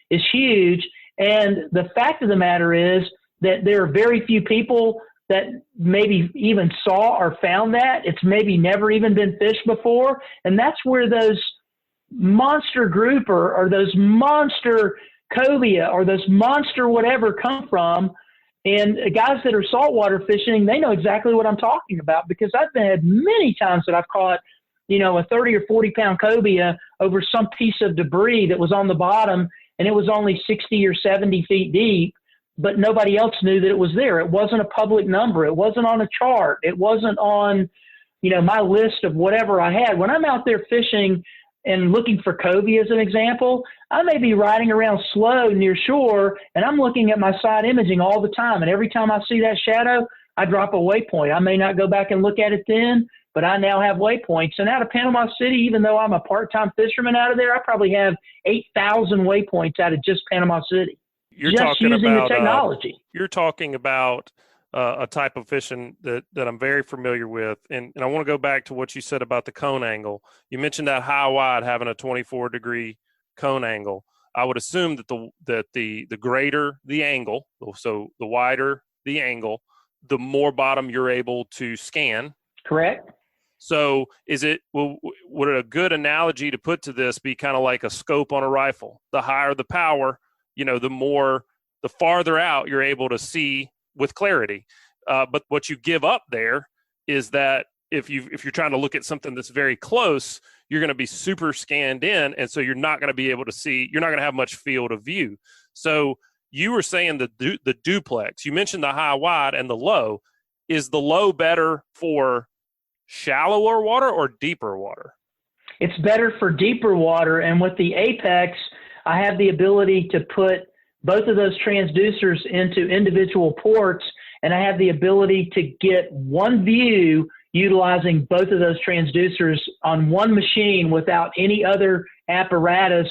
Speaker 4: is huge. And the fact of the matter is that there are very few people that maybe even saw or found that. It's maybe never even been fished before. And that's where those monster grouper or those monster cobia or those monster whatever come from. And guys that are saltwater fishing, they know exactly what I'm talking about, because I've had many times that I've caught, a 30 or 40 pound cobia over some piece of debris that was on the bottom, and it was only 60 or 70 feet deep. but nobody else knew that it was there. It wasn't a public number. It wasn't on a chart. It wasn't on, my list of whatever I had. When I'm out there fishing and looking for covey as an example, I may be riding around slow near shore, and I'm looking at my side imaging all the time. And every time I see that shadow, I drop a waypoint. I may not go back and look at it then, but I now have waypoints. And out of Panama City, even though I'm a part-time fisherman out of there, I probably have 8,000 waypoints out of just Panama City.
Speaker 2: You're
Speaker 4: just
Speaker 2: talking
Speaker 4: using
Speaker 2: about
Speaker 4: the technology.
Speaker 2: You're talking about a type of fishing that I'm very familiar with. And I want to go back to what you said about the cone angle. You mentioned that high wide having a 24-degree cone angle. I would assume that the greater the angle, so the wider the angle, the more bottom you're able to scan.
Speaker 4: Correct.
Speaker 2: So would a good analogy to put to this be kind of like a scope on a rifle? The higher the power, the farther out you're able to see with clarity. But what you give up there is that if you're trying to look at something that's very close, you're going to be super scanned in. And so you're not going to be able to see, you're not going to have much field of view. So you were saying the duplex, you mentioned the high wide and the low. Is the low better for shallower water or deeper water?
Speaker 4: It's better for deeper water. And with the Apex, I have the ability to put both of those transducers into individual ports, and I have the ability to get one view utilizing both of those transducers on one machine without any other apparatus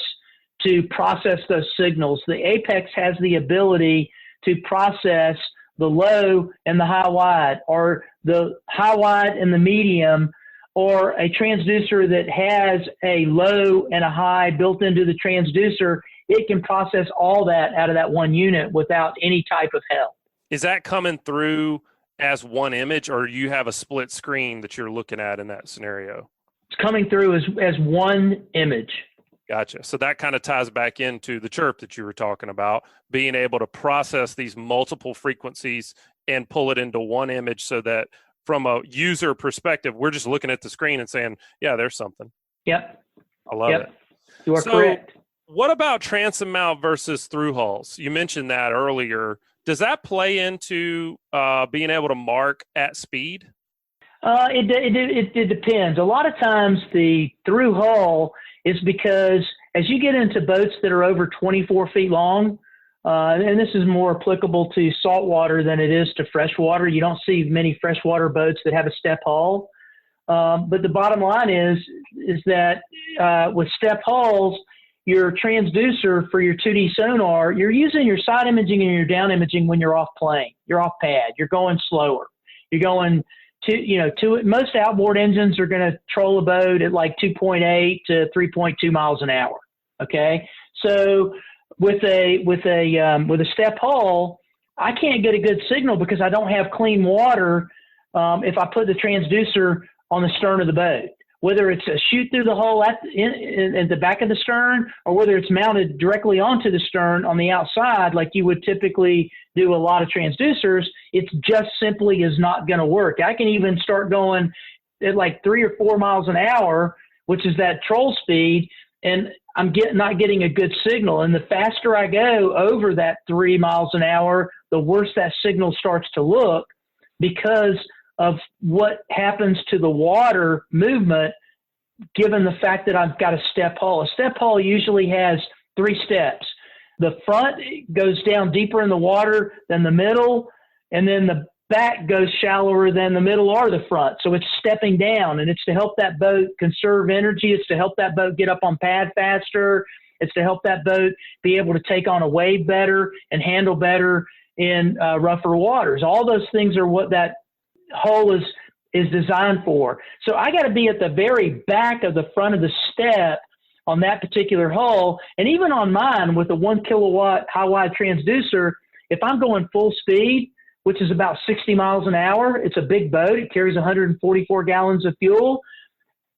Speaker 4: to process those signals. The Apex has the ability to process the low and the high wide, or the high wide and the medium, or a transducer that has a low and a high built into the transducer. It can process all that out of that one unit without any type of help.
Speaker 2: Is that coming through as one image, or you have a split screen that you're looking at in that scenario?
Speaker 4: It's coming through as one image.
Speaker 2: Gotcha. So that kind of ties back into the chirp that you were talking about, being able to process these multiple frequencies and pull it into one image, so that from a user perspective, we're just looking at the screen and saying, yeah, there's something.
Speaker 4: Yep.
Speaker 2: I love it.
Speaker 4: You are correct.
Speaker 2: What about transom mount versus through hulls? You mentioned that earlier. Does that play into being able to mark at speed?
Speaker 4: It depends. A lot of times the through hull is because as you get into boats that are over 24 feet long, and this is more applicable to saltwater than it is to freshwater. You don't see many freshwater boats that have a step hull. But the bottom line is that with step hulls, your transducer for your 2D sonar, you're using your side imaging and your down imaging when you're off plane. You're off pad. You're going slower. You're going most outboard engines are going to troll a boat at like 2.8 to 3.2 miles an hour. Okay. So with a step hull, I can't get a good signal because I don't have clean water. If I put the transducer on the stern of the boat, whether it's a shoot through the hull at the back of the stern, or whether it's mounted directly onto the stern on the outside, like you would typically do a lot of transducers, it just simply is not going to work. I can even start going at like 3 or 4 miles an hour, which is that troll speed, and I'm not getting a good signal. And the faster I go over that 3 miles an hour, the worse that signal starts to look, because of what happens to the water movement, given the fact that I've got a step hull. A step hull usually has 3 steps. The front goes down deeper in the water than the middle, and then the back goes shallower than the middle or the front. So it's stepping down, and it's to help that boat conserve energy. It's to help that boat get up on pad faster. It's to help that boat be able to take on a wave better and handle better in rougher waters. All those things are what that hull is designed for. So I got to be at the very back of the front of the step on that particular hull. And even on mine with a 1 kilowatt high wide transducer, if I'm going full speed, which is about 60 miles an hour, it's a big boat, it carries 144 gallons of fuel,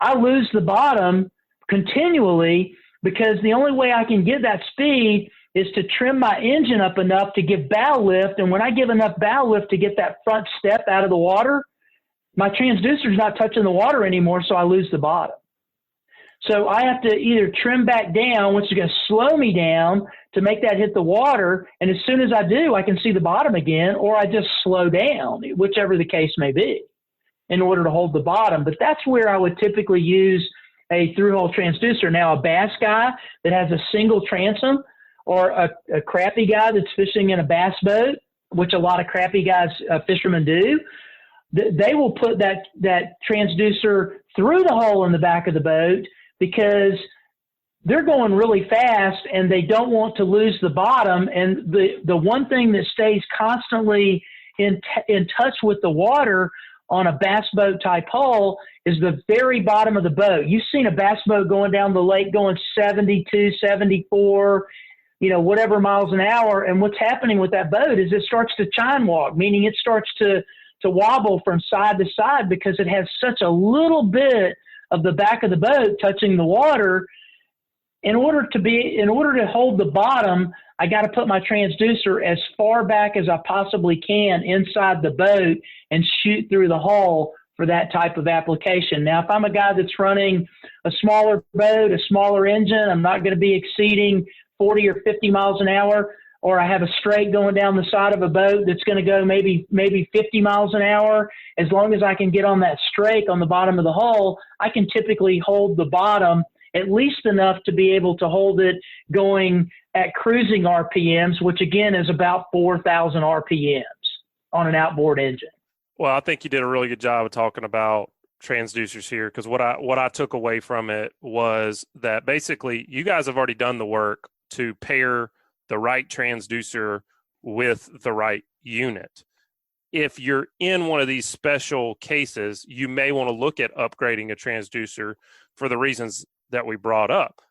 Speaker 4: I lose the bottom continually, because the only way I can get that speed is to trim my engine up enough to give bow lift. And when I give enough bow lift to get that front step out of the water, my transducer's not touching the water anymore, so I lose the bottom. So I have to either trim back down, which is going to slow me down to make that hit the water. And as soon as I do, I can see the bottom again, or I just slow down, whichever the case may be, in order to hold the bottom. But that's where I would typically use a through-hole transducer. Now, a bass guy that has a single transom, or a crappie guy that's fishing in a bass boat, which a lot of crappie guys, fishermen do, they will put that transducer through the hole in the back of the boat because they're going really fast and they don't want to lose the bottom. And the one thing that stays constantly in touch with the water on a bass boat type hull is the very bottom of the boat. You've seen a bass boat going down the lake going 72, 74, whatever miles an hour. And what's happening with that boat is it starts to chine walk, meaning it starts to wobble from side to side because it has such a little bit of the back of the boat touching the water. In order to hold the bottom, I got to put my transducer as far back as I possibly can inside the boat and shoot through the hull for that type of application. Now, if I'm a guy that's running a smaller boat, a smaller engine, I'm not going to be exceeding 40 or 50 miles an hour, or I have a straight going down the side of a boat that's going to go maybe 50 miles an hour. As long as I can get on that strake on the bottom of the hull, I can typically hold the bottom at least enough to be able to hold it going at cruising RPMs, which again is about 4,000 RPMs on an outboard engine.
Speaker 2: Well, I think you did a really good job of talking about transducers here, because what I took away from it was that basically you guys have already done the work to pair the right transducer with the right unit. If you're in one of these special cases, you may want to look at upgrading a transducer for the reasons that we brought up.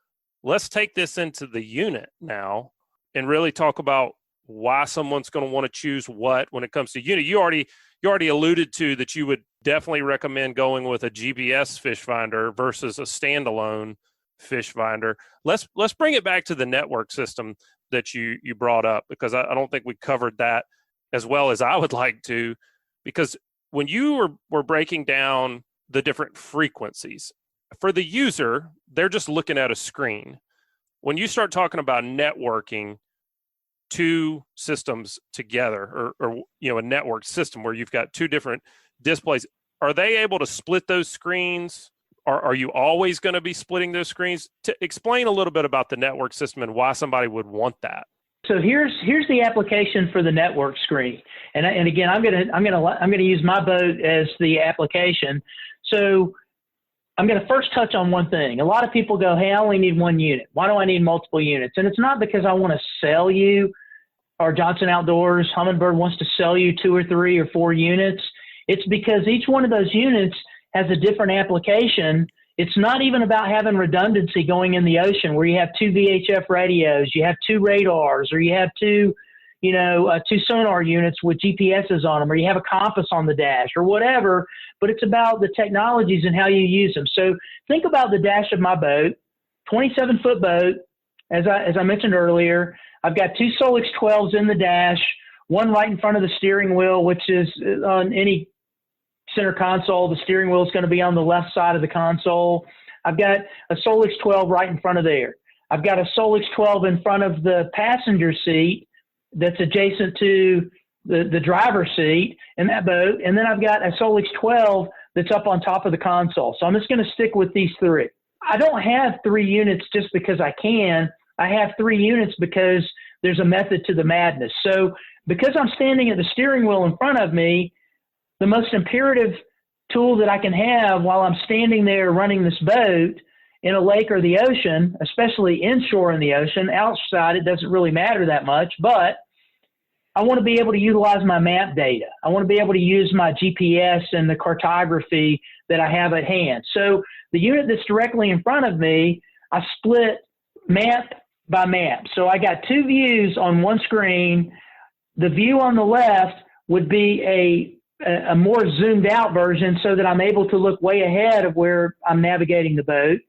Speaker 2: Let's take this into the unit now and really talk about why someone's going to want to choose what when it comes to unit. You already alluded to that you would definitely recommend going with a GPS fish finder versus a standalone fish finder. Let's bring it back to the network system that you brought up, because I don't think we covered that as well as I would like to, because when you were breaking down the different frequencies, for the user, they're just looking at a screen. When you start talking about networking two systems together, or a network system where you've got two different displays, are they able to split those screens? Are you always going to be splitting those screens? To explain a little bit about the network system and why somebody would want that.
Speaker 4: So here's the application for the network screen, and again, I'm gonna use my boat as the application. So I'm going to first touch on one thing. A lot of people go, hey, I only need one unit. Why do I need multiple units? And it's not because I want to sell you, or Johnson Outdoors, Humminbird wants to sell you 2 or 3 or 4 units. It's because each one of those units has a different application. It's not even about having redundancy going in the ocean where you have 2 VHF radios, you have 2 radars, or you have 2 sonar units with GPSs on them, or you have a compass on the dash or whatever, but it's about the technologies and how you use them. So think about the dash of my boat, 27-foot boat. As I mentioned earlier, I've got 2 Solix 12s in the dash, one right in front of the steering wheel, which is on any center console. The steering wheel is going to be on the left side of the console. I've got a Solix 12 right in front of there. I've got a Solix 12 in front of the passenger seat that's adjacent to the driver's seat in that boat. And then I've got a Solix 12 that's up on top of the console. So I'm just going to stick with these 3. I don't have 3 units just because I can. I have 3 units because there's a method to the madness. So because I'm standing at the steering wheel in front of me, the most imperative tool that I can have while I'm standing there running this boat in a lake or the ocean, especially inshore in the ocean, outside it doesn't really matter that much, but I want to be able to utilize my map data. I want to be able to use my GPS and the cartography that I have at hand. So the unit that's directly in front of me, I split map by map. So I got 2 views on one screen. The view on the left would be a more zoomed out version so that I'm able to look way ahead of where I'm navigating the boat.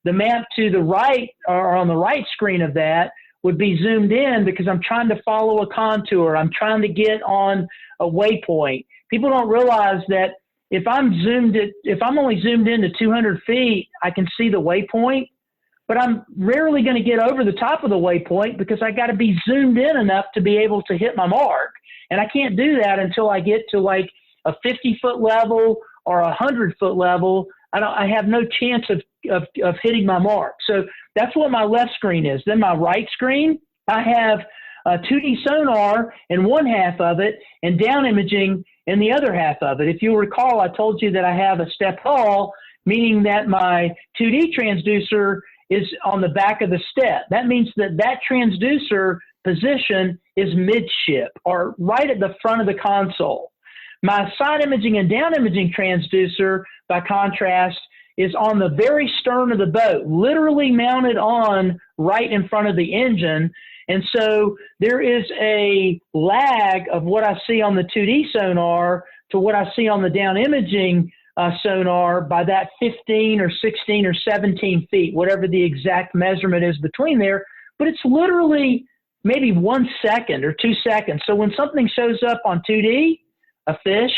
Speaker 4: The map to the right, or on the right screen of that, would be zoomed in because I'm trying to follow a contour. I'm trying to get on a waypoint. People don't realize that if I'm only zoomed in to 200 feet, I can see the waypoint, but I'm rarely going to get over the top of the waypoint because I got to be zoomed in enough to be able to hit my mark. And I can't do that until I get to like a 50-foot level or a 100-foot level. I have no chance of hitting my mark. So that's what my left screen is. Then my right screen, I have a 2D sonar in one half of it and down imaging in the other half of it. If you'll recall, I told you that I have a step hull, meaning that my 2D transducer is on the back of the step. That means that transducer position is midship or right at the front of the console. My side imaging and down imaging transducer, by contrast, is on the very stern of the boat, literally mounted on right in front of the engine. And so there is a lag of what I see on the 2D sonar to what I see on the down imaging sonar by that 15 or 16 or 17 feet, whatever the exact measurement is between there. But it's literally maybe 1 second or 2 seconds. So when something shows up on 2D, a fish,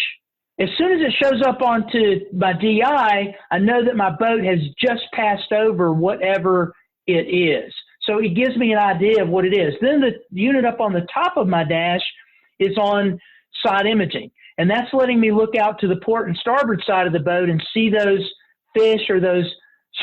Speaker 4: as soon as it shows up onto my DI, I know that my boat has just passed over whatever it is. So it gives me an idea of what it is. Then the unit up on the top of my dash is on side imaging. And that's letting me look out to the port and starboard side of the boat and see those fish or those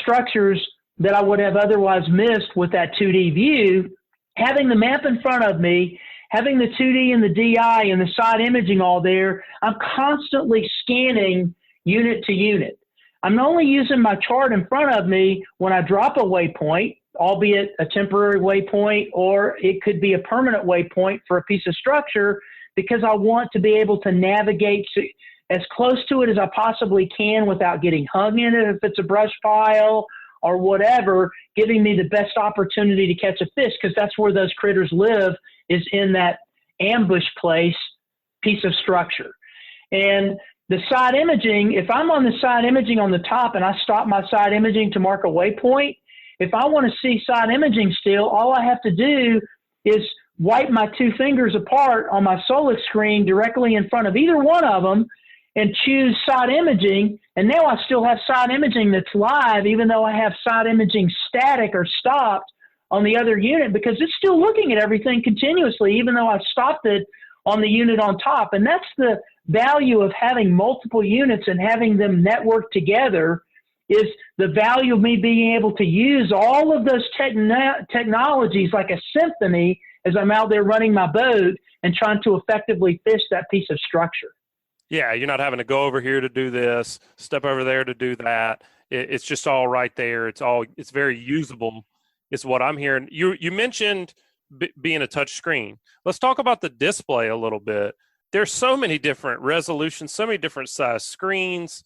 Speaker 4: structures that I would have otherwise missed with that 2D view. Having the map in front of me, having the 2D and the DI and the side imaging all there, I'm constantly scanning unit to unit. I'm only using my chart in front of me when I drop a waypoint, albeit a temporary waypoint, or it could be a permanent waypoint for a piece of structure, because I want to be able to navigate as close to it as I possibly can without getting hung in it if it's a brush pile or whatever, giving me the best opportunity to catch a fish, because that's where those critters live, is in that ambush place piece of structure. And the side imaging, if I'm on the side imaging on the top and I stop my side imaging to mark a waypoint, if I want to see side imaging still, all I have to do is wipe my two fingers apart on my Solix screen directly in front of either one of them and choose side imaging. And now I still have side imaging that's live, even though I have side imaging static or stopped on the other unit, because it's still looking at everything continuously, even though I've stopped it on the unit on top. And that's the value of having multiple units and having them network together, is the value of me being able to use all of those technologies like a symphony as I'm out there running my boat and trying to effectively fish that piece of structure.
Speaker 2: Yeah, you're not having to go over here to do this, step over there to do that. It's just all right there. It's very usable. It's what I'm hearing. You mentioned being a touch screen. Let's talk about the display a little bit. There's so many different resolutions, so many different size screens.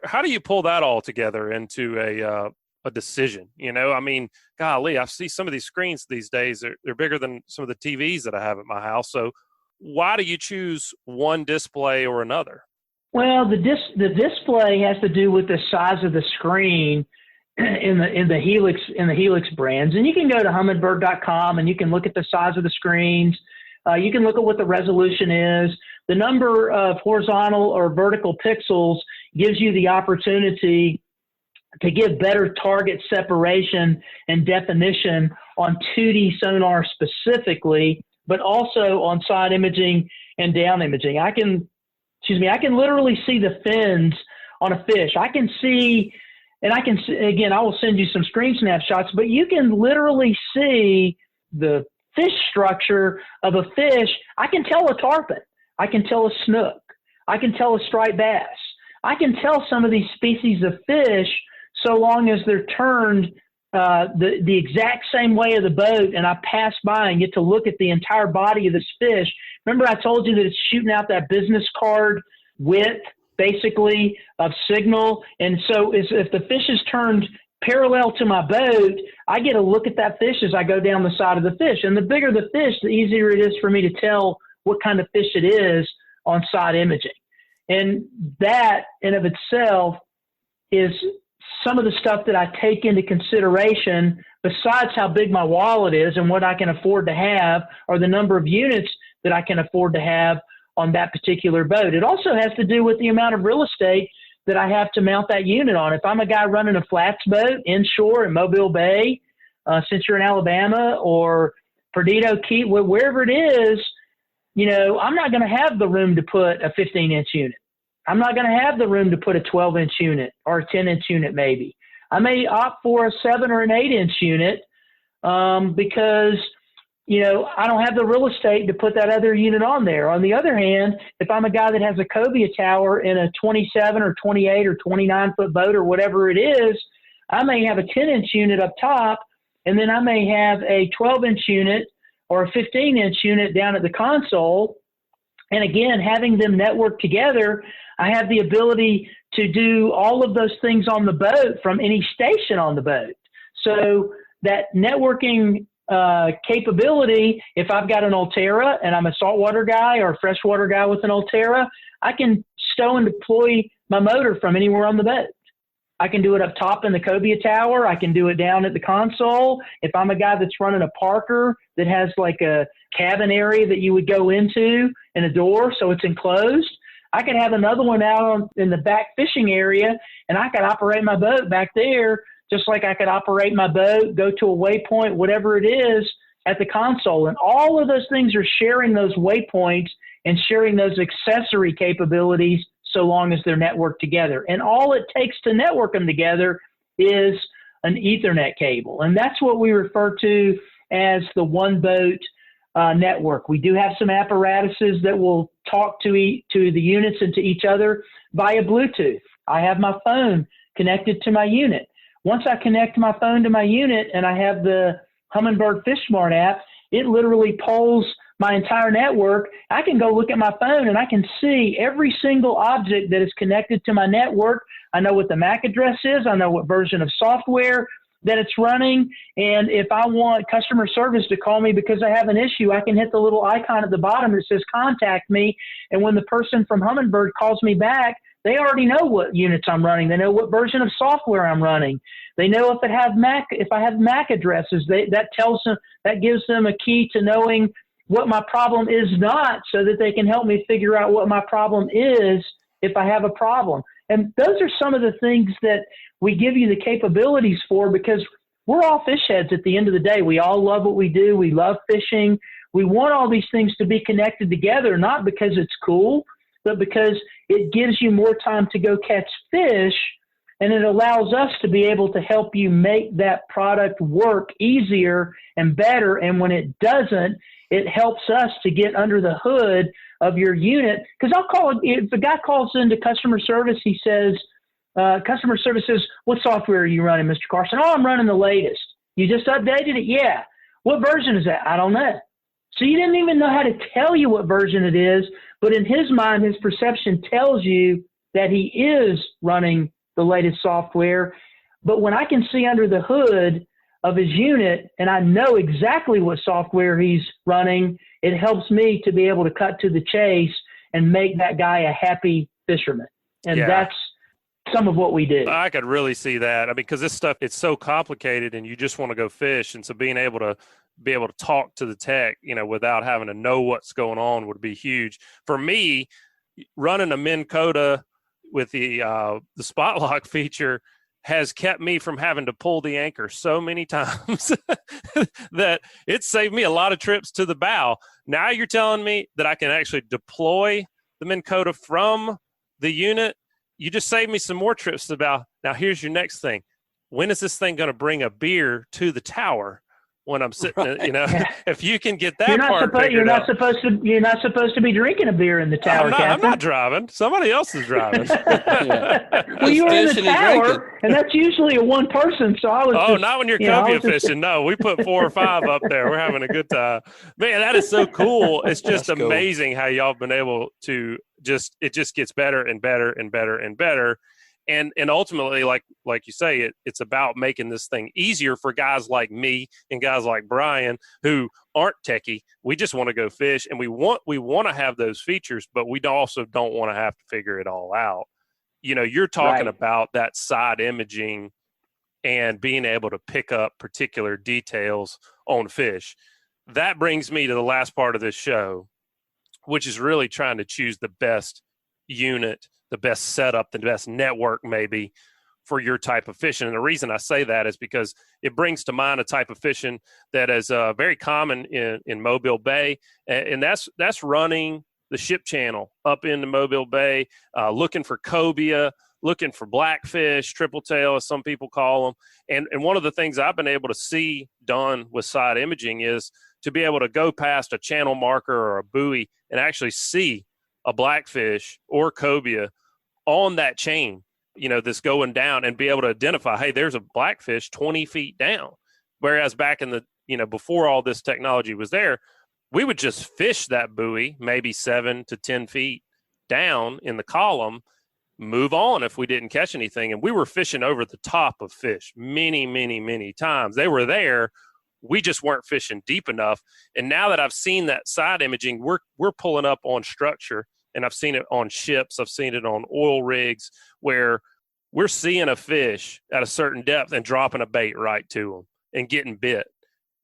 Speaker 2: How do you pull that all together into a decision? You know, I mean, golly, I see some of these screens these days, they're bigger than some of the TVs that I have at my house. So why do you choose one display or another?
Speaker 4: Well, the display has to do with the size of the screen in the Helix brands. And you can go to humminbird.com and you can look at the size of the screens. You can look at what the resolution is. The number of horizontal or vertical pixels gives you the opportunity to give better target separation and definition on 2D sonar specifically, but also on side imaging and down imaging. I can literally see the fins on a fish. I can see, again, I will send you some screen snapshots, but you can literally see the fish structure of a fish. I can tell a tarpon. I can tell a snook. I can tell a striped bass. I can tell some of these species of fish so long as they're turned the exact same way of the boat, and I pass by and get to look at the entire body of this fish. Remember I told you that it's shooting out that business card width, basically, of signal. And so if the fish is turned parallel to my boat, I get a look at that fish as I go down the side of the fish. And the bigger the fish, the easier it is for me to tell what kind of fish it is on side imaging. And that in of itself is some of the stuff that I take into consideration, besides how big my wallet is and what I can afford to have, or the number of units that I can afford to have on that particular boat. It also has to do with the amount of real estate that I have to mount that unit on. If I'm a guy running a flats boat inshore in Mobile Bay, since you're in Alabama, or Perdido Key, wherever it is, I'm not going to have the room to put a 15-inch unit. I'm not going to have the room to put a 12-inch unit or a 10-inch unit maybe. I may opt for a 7 or an 8-inch unit because, I don't have the real estate to put that other unit on there. On the other hand, if I'm a guy that has a cobia tower in a 27 or 28 or 29-foot boat or whatever it is, I may have a 10-inch unit up top, and then I may have a 12-inch unit or a 15-inch unit down at the console. And again, having them network together, I have the ability to do all of those things on the boat from any station on the boat. So that networking capability, if I've got an Ulterra and I'm a saltwater guy or a freshwater guy with an Ulterra, I can stow and deploy my motor from anywhere on the boat. I can do it up top in the cobia tower. I can do it down at the console. If I'm a guy that's running a Parker that has like a cabin area that you would go into and a door so it's enclosed, I could have another one out in the back fishing area, and I could operate my boat back there just like I could operate my boat, go to a waypoint, whatever it is, at the console. And all of those things are sharing those waypoints and sharing those accessory capabilities so long as they're networked together. And all it takes to network them together is an Ethernet cable. And that's what we refer to as the one boat network. We do have some apparatuses that will talk to the units and to each other via Bluetooth. I have my phone connected to my unit. Once I connect my phone to my unit and I have the Humminbird FishSmart app, it literally polls my entire network. I can go look at my phone and I can see every single object that is connected to my network. I know what the MAC address is. I know what version of software that it's running. And if I want customer service to call me because I have an issue, I can hit the little icon at the bottom that says contact me. And when the person from Humminbird calls me back, they already know what units I'm running. They know what version of software I'm running. They know if I have MAC addresses. That gives them a key to knowing what my problem is not, so that they can help me figure out what my problem is if I have a problem. And those are some of the things that we give you the capabilities for, because we're all fish heads at the end of the day. We all love what we do. We love fishing. We want all these things to be connected together, not because it's cool, but because it gives you more time to go catch fish, and it allows us to be able to help you make that product work easier and better. And when it doesn't, it helps us to get under the hood of your unit. Because if a guy calls into customer service, he says, customer service says, "What software are you running, Mr. Carson?" "Oh, I'm running the latest." "You just updated it?" "Yeah." "What version is that?" "I don't know." So you didn't even know how to tell you what version it is, but in his mind, his perception tells you that he is running the latest software. But when I can see under the hood of his unit and I know exactly what software he's running, it helps me to be able to cut to the chase and make that guy a happy fisherman. And that's some of what we do.
Speaker 2: I could really see that. I mean, because this stuff, it's so complicated and you just want to go fish. And so being able to talk to the tech, without having to know what's going on would be huge. For me, running a Minn Kota with the spot lock feature has kept me from having to pull the anchor so many times that it saved me a lot of trips to the bow. Now you're telling me that I can actually deploy the Minn Kota from the unit. You just saved me some more trips to the bow. Now here's your next thing. When is this thing going to bring a beer to the tower when I'm sitting, if you can get that
Speaker 4: you're not supposed to be drinking a beer in the tower,
Speaker 2: I'm not driving. Somebody else is driving.
Speaker 4: Well, you were in the tower, and that's usually a one person. So I was.
Speaker 2: Not when you're cobia fishing. No, we put 4 or 5 up there. We're having a good time. Man, that is so cool. It's just amazing how y'all have been able to it just gets better and better and better and better. And ultimately, like you say, it's about making this thing easier for guys like me and guys like Brian who aren't techie. We just want to go fish, and we want to have those features, but we also don't want to have to figure it all out. You're talking about that side imaging and being able to pick up particular details on fish. That brings me to the last part of this show, which is really trying to choose the best unit, the best setup, the best network maybe for your type of fishing. And the reason I say that is because it brings to mind a type of fishing that is very common in Mobile Bay, and that's running the ship channel up into Mobile Bay, looking for cobia, looking for blackfish, triple tail, as some people call them. And one of the things I've been able to see done with side imaging is to be able to go past a channel marker or a buoy and actually see a blackfish or cobia on that chain, that's going down, and be able to identify, hey, there's a blackfish 20 feet down. Whereas back in the, before all this technology was there, we would just fish that buoy maybe 7 to 10 feet down in the column, move on if we didn't catch anything. And we were fishing over the top of fish many, many, many times. They were there. We just weren't fishing deep enough. And now that I've seen that side imaging, we're pulling up on structure, and I've seen it on ships. I've seen it on oil rigs where we're seeing a fish at a certain depth and dropping a bait right to them and getting bit.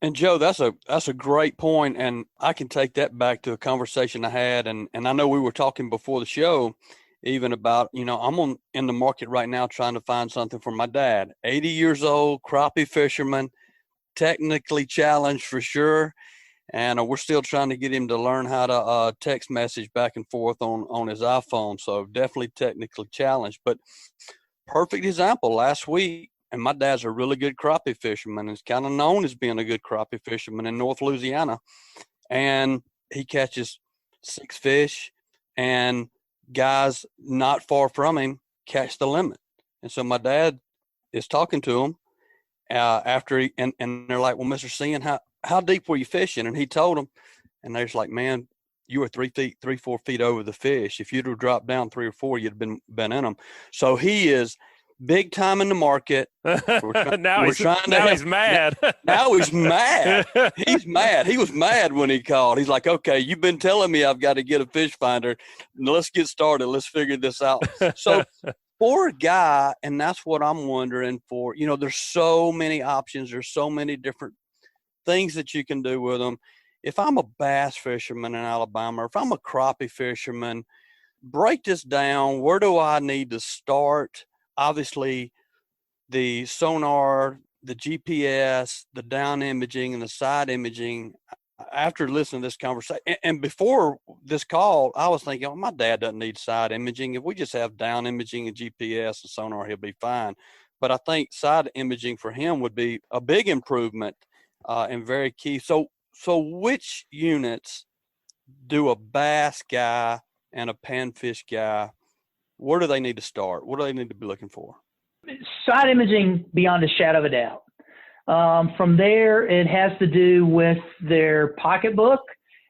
Speaker 3: And Joe, that's a great point, and I can take that back to a conversation I had, and I know we were talking before the show even about, I'm in the market right now trying to find something for my dad, 80 years old, crappie fisherman, technically challenged for sure, and we're still trying to get him to learn how to text message back and forth on his iPhone, so definitely technically challenged. But perfect example, last week, and my dad's a really good crappie fisherman. He's kind of known as being a good crappie fisherman in North Louisiana. And he catches 6 fish, and guys not far from him catch the limit. And so my dad is talking to him after and they're like, well, Mr. Senn, how deep were you fishing? And he told them, and they're just like, man, you were 4 feet over the fish. If you'd have dropped down 3 or 4, you'd have been in them. So he is big time in the market.
Speaker 2: Now he's mad.
Speaker 3: Now he's mad. He's mad. He was mad when he called. He's like, okay, you've been telling me I've got to get a fish finder. Let's get started. Let's figure this out. So for a guy, and that's what I'm wondering for, there's so many options. There's so many different things that you can do with them. If I'm a bass fisherman in Alabama, or if I'm a crappie fisherman, break this down. Where do I need to start? Obviously, the sonar, the GPS, the down imaging, and the side imaging, after listening to this conversation, and before this call, I was thinking, my dad doesn't need side imaging. If we just have down imaging and GPS and sonar, he'll be fine. But I think side imaging for him would be a big improvement and very key. So which units do a bass guy and a panfish guy, where do they need to start? What do they need to be looking for?
Speaker 4: Side imaging, beyond a shadow of a doubt. From there, it has to do with their pocketbook,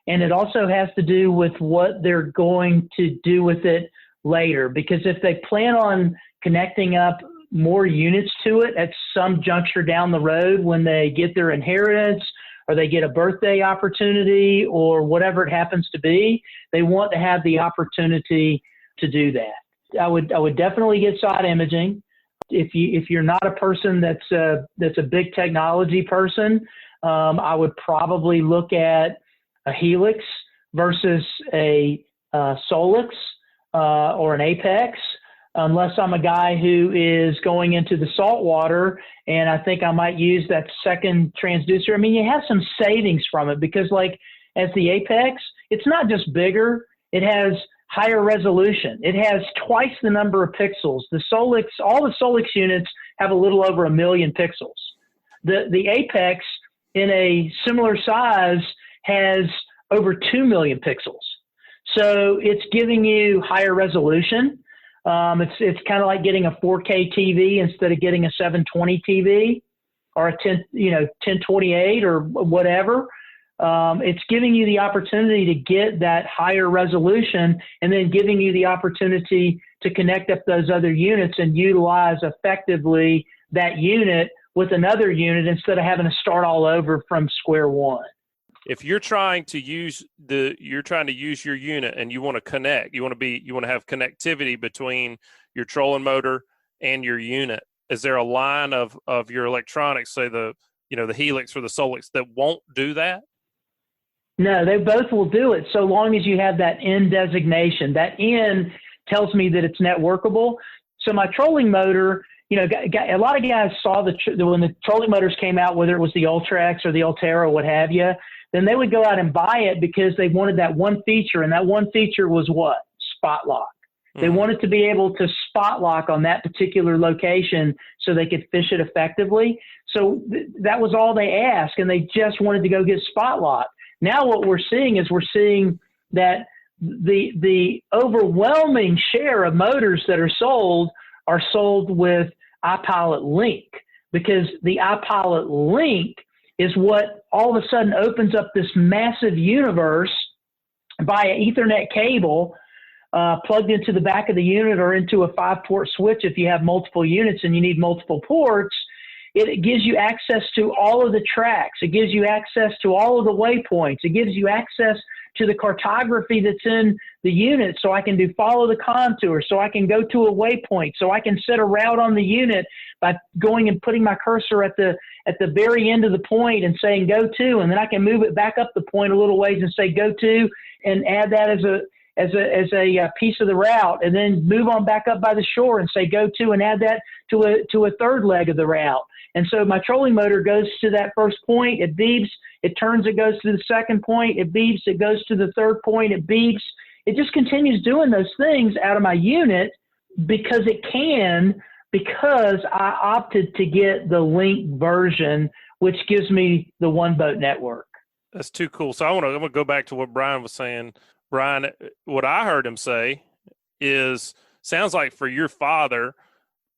Speaker 4: and it also has to do with what they're going to do with it later. Because if they plan on connecting up more units to it at some juncture down the road when they get their inheritance, or they get a birthday opportunity, or whatever it happens to be, they want to have the opportunity to do that. I would definitely get side imaging. If you're not a person that's a big technology person, I would probably look at a Helix versus a Solix or an Apex, unless I'm a guy who is going into the saltwater, and I think I might use that second transducer. I mean, you have some savings from it because, like, as the Apex, it's not just bigger, it has higher resolution. It has twice the number of pixels. The Solix, all the Solix units have a little over 1 million pixels. The Apex, in a similar size, has over 2 million pixels. So it's giving you higher resolution. It's kind of like getting a 4K TV instead of getting a 720 TV or a 1028 or whatever. It's giving you the opportunity to get that higher resolution, and then giving you the opportunity to connect up those other units and utilize effectively that unit with another unit instead of having to start all over from square one.
Speaker 2: If you're trying to use your unit and you want to connect, you want to have connectivity between your trolling motor and your unit, is there a line of your electronics, say the Helix or the Solix, that won't do that?
Speaker 4: No, they both will do it so long as you have that N designation. That N tells me that it's networkable. So my trolling motor, you know, a lot of guys saw when the trolling motors came out, whether it was the Ultrex or the Ulterra or what have you, then they would go out and buy it because they wanted that one feature, and that one feature was what? Spot lock. They wanted to be able to spot lock on that particular location so they could fish it effectively. So that was all they asked, and they just wanted to go get spot lock. Now what we're seeing that the overwhelming share of motors that are sold with iPilot Link, because the iPilot Link is what all of a sudden opens up this massive universe via Ethernet cable plugged into the back of the unit or into a 5-port switch if you have multiple units and you need multiple ports. It gives you access to all of the tracks. It gives you access to all of the waypoints. It gives you access to the cartography that's in the unit, so I can do follow the contour, so I can go to a waypoint, so I can set a route on the unit by going and putting my cursor at the very end of the point and saying go to, and then I can move it back up the point a little ways and say go to, and add that as a piece of the route, and then move on back up by the shore and say go to, and add that to a third leg of the route. And so my trolling motor goes to that first point, it beeps, it turns, it goes to the second point, it beeps, it goes to the third point, it beeps. It just continues doing those things out of my unit because I opted to get the Link version, which gives me the one boat network.
Speaker 2: That's too cool. So I'm gonna go back to what Brian was saying. Brian, what I heard him say is, sounds like for your father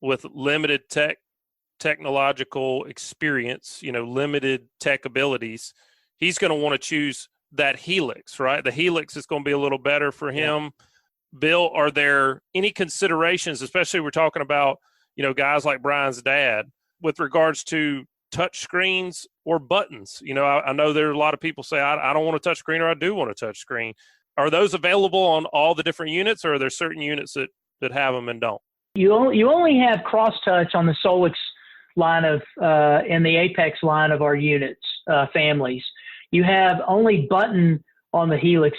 Speaker 2: with limited technological experience, you know, limited tech abilities, he's going to want to choose that Helix, right? The Helix is going to be a little better for him. Yeah. Bill, are there any considerations, especially we're talking about, you know, guys like Brian's dad, with regards to touch screens or buttons? You know, I know there are a lot of people say, I don't want a touch screen, or I do want a touch screen. Are those available on all the different units, or are there certain units that have them and don't?
Speaker 4: You only have cross-touch on the Solix line of and the Apex line of our units families. You have only button on the Helix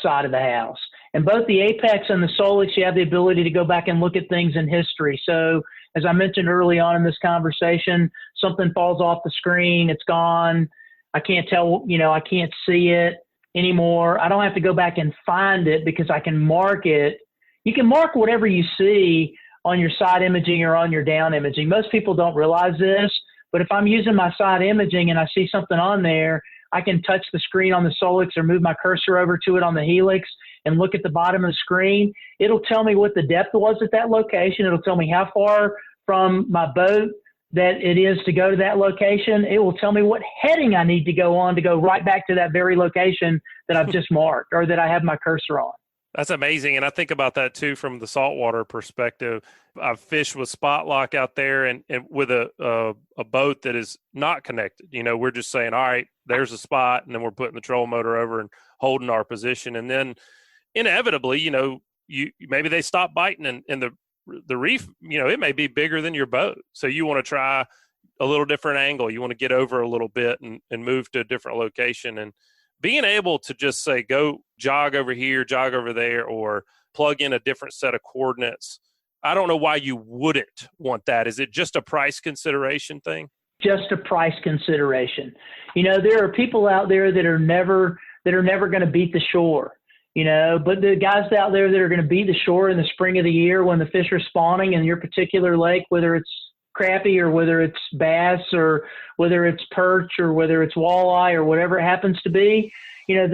Speaker 4: side of the house. And both the Apex and the Solix, you have the ability to go back and look at things in history. So as I mentioned early on in this conversation, something falls off the screen, it's gone. I can't tell, you know, I can't see it anymore. I don't have to go back and find it because I can mark it. You can mark whatever you see on your side imaging or on your down imaging. Most people don't realize this, but if I'm using my side imaging and I see something on there, I can touch the screen on the Solix or move my cursor over to it on the Helix and look at the bottom of the screen. It'll tell me what the depth was at that location. It'll tell me how far from my boat that it is to go to that location. It will tell me what heading I need to go on to go right back to that very location that I've just marked or that I have my cursor on.
Speaker 2: That's amazing. And I think about that too from the saltwater perspective. I've fished with spot lock out there and with a boat that is not connected. You know, we're just saying, all right, there's a spot, and then we're putting the troll motor over and holding our position. And then inevitably, you know, maybe they stop biting and the reef, you know, it may be bigger than your boat. So you want to try a little different angle. You want to get over a little bit and move to a different location. And being able to just say, go jog over here, jog over there, or plug in a different set of coordinates. I don't know why you wouldn't want that. Is it just a price consideration thing?
Speaker 4: Just a price consideration. You know, there are people out there that are never going to beat the shore, you know, but the guys out there that are going to beat the shore in the spring of the year when the fish are spawning in your particular lake, whether it's crappie or whether it's bass or whether it's perch or whether it's walleye or whatever it happens to be, you know,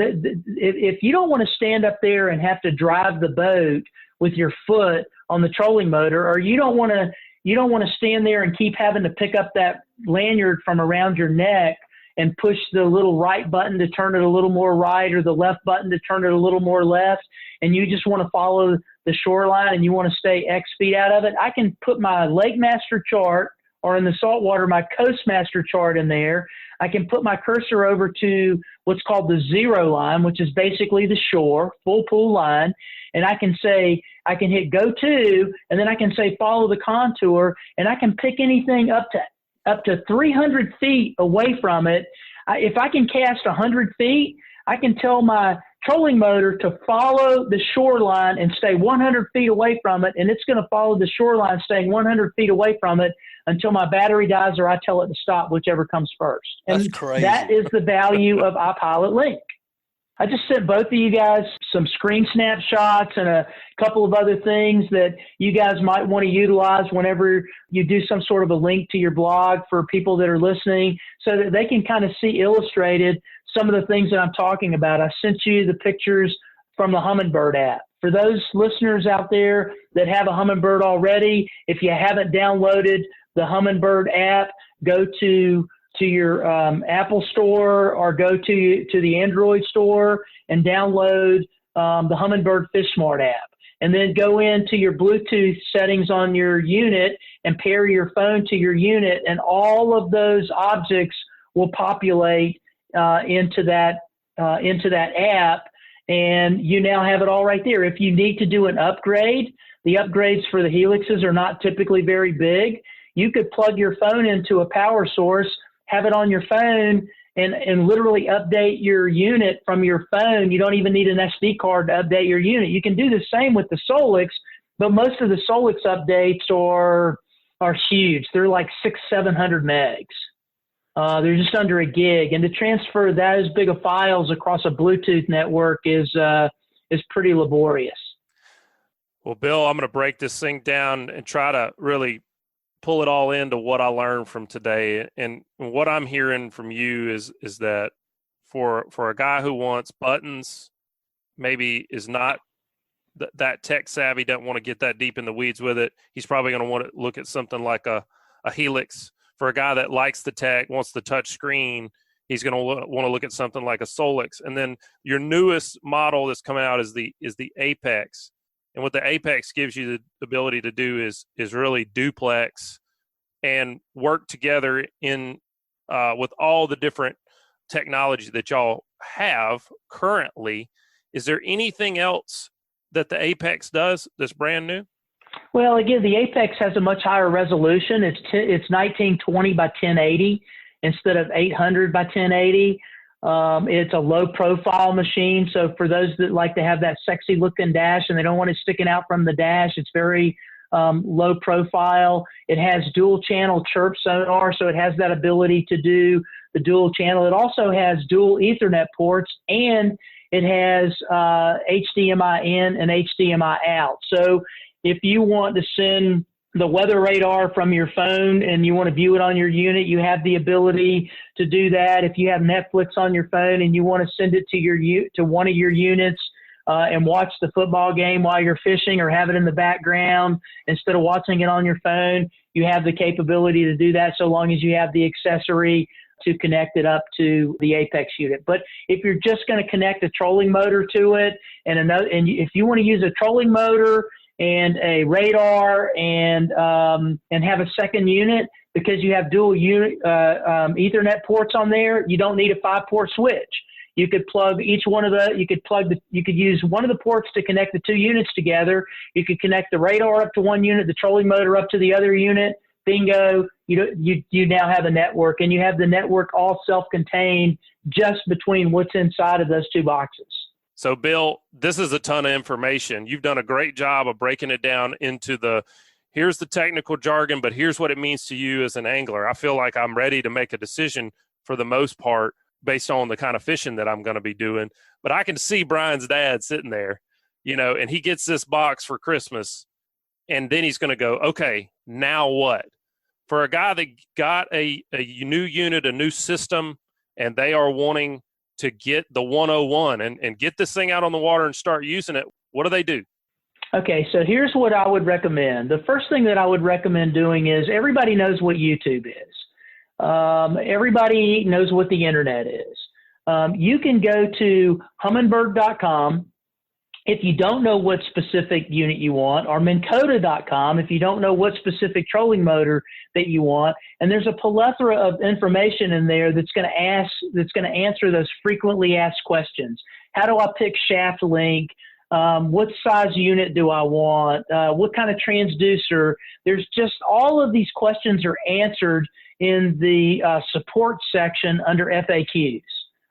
Speaker 4: if you don't want to stand up there and have to drive the boat with your foot on the trolling motor, or you don't want to stand there and keep having to pick up that lanyard from around your neck and push the little right button to turn it a little more right or the left button to turn it a little more left, and you just want to follow the shoreline and you want to stay X feet out of it, I can put my Lake Master chart, or in the saltwater, my Coast Master chart in there. I can put my cursor over to what's called the zero line, which is basically the shore, full pool line, and I can say, I can hit go to, and then I can say follow the contour, and I can pick anything up to 300 feet away from it. If I can cast 100 feet, I can tell my trolling motor to follow the shoreline and stay 100 feet away from it, and it's going to follow the shoreline staying 100 feet away from it until my battery dies or I tell it to stop, whichever comes first. And
Speaker 3: that's crazy.
Speaker 4: That is the value of iPilot Link. I just sent both of you guys some screen snapshots and a couple of other things that you guys might want to utilize whenever you do some sort of a link to your blog for people that are listening, so that they can kind of see illustrated some of the things that I'm talking about. I sent you the pictures from the Humminbird app. For those listeners out there that have a Humminbird already, if you haven't downloaded the Humminbird app, go to your Apple store or go to the Android store and download the Humminbird Fish Smart app. And then go into your Bluetooth settings on your unit and pair your phone to your unit, and all of those objects will populate into that app, and you now have it all right there. If you need to do an upgrade, the upgrades for the Helixes are not typically very big. You could plug your phone into a power source, have it on your phone, and literally update your unit from your phone. You don't even need an SD card to update your unit. You can do the same with the Solix, but most of the Solix updates are huge. They're like 600-700 megs. They're just under a gig, and to transfer that as big of files across a Bluetooth network is pretty laborious.
Speaker 2: Well, Bill, I'm going to break this thing down and try to really pull it all into what I learned from today. And what I'm hearing from you is that for a guy who wants buttons, maybe is not that tech savvy, doesn't want to get that deep in the weeds with it, he's probably going to want to look at something like a Helix. For a guy that likes the tech, wants the touch screen, he's going to want to look at something like a Solix. And then your newest model that's coming out is the Apex. And what the Apex gives you the ability to do is really duplex and work together in with all the different technology that y'all have currently. Is there anything else that the Apex does that's brand new?
Speaker 4: Well, again, the Apex has a much higher resolution. It's 1920 by 1080 instead of 800 by 1080. It's a low profile machine. So for those that like to have that sexy looking dash and they don't want it sticking out from the dash, it's very low profile. It has dual channel chirp sonar, so it has that ability to do the dual channel. It also has dual Ethernet ports, and it has HDMI in and HDMI out. So if you want to send the weather radar from your phone and you want to view it on your unit, you have the ability to do that. If you have Netflix on your phone and you want to send it to one of your units and watch the football game while you're fishing, or have it in the background instead of watching it on your phone, you have the capability to do that, so long as you have the accessory to connect it up to the Apex unit. But if you're just going to connect a trolling motor to it, and if you want to use a trolling motor and a radar and have a second unit, because you have dual Ethernet ports on there, you don't need a 5-port switch. You could plug each one of you could use one of the ports to connect the two units together. You could connect the radar up to one unit, the trolling motor up to the other unit. Bingo, you now have a network, and you have the network all self-contained just between what's inside of those two boxes.
Speaker 2: So, Bill, this is a ton of information. You've done a great job of breaking it down into here's the technical jargon, but here's what it means to you as an angler. I feel like I'm ready to make a decision for the most part based on the kind of fishing that I'm going to be doing. But I can see Brian's dad sitting there, and he gets this box for Christmas, and then he's going to go, okay, now what? For a guy that got a new unit, a new system, and they are wanting to get the 101 and get this thing out on the water and start using it, what do they do?
Speaker 4: Okay, so here's what I would recommend. The first thing that I would recommend doing is, everybody knows what YouTube is. Everybody knows what the internet is. You can go to humminbird.com if you don't know what specific unit you want, or Minn-Kota.com if you don't know what specific trolling motor that you want. And there's a plethora of information in there that's going to answer those frequently asked questions. How do I pick shaft length? What size unit do I want? What kind of transducer? There's just all of these questions are answered in the support section under FAQs.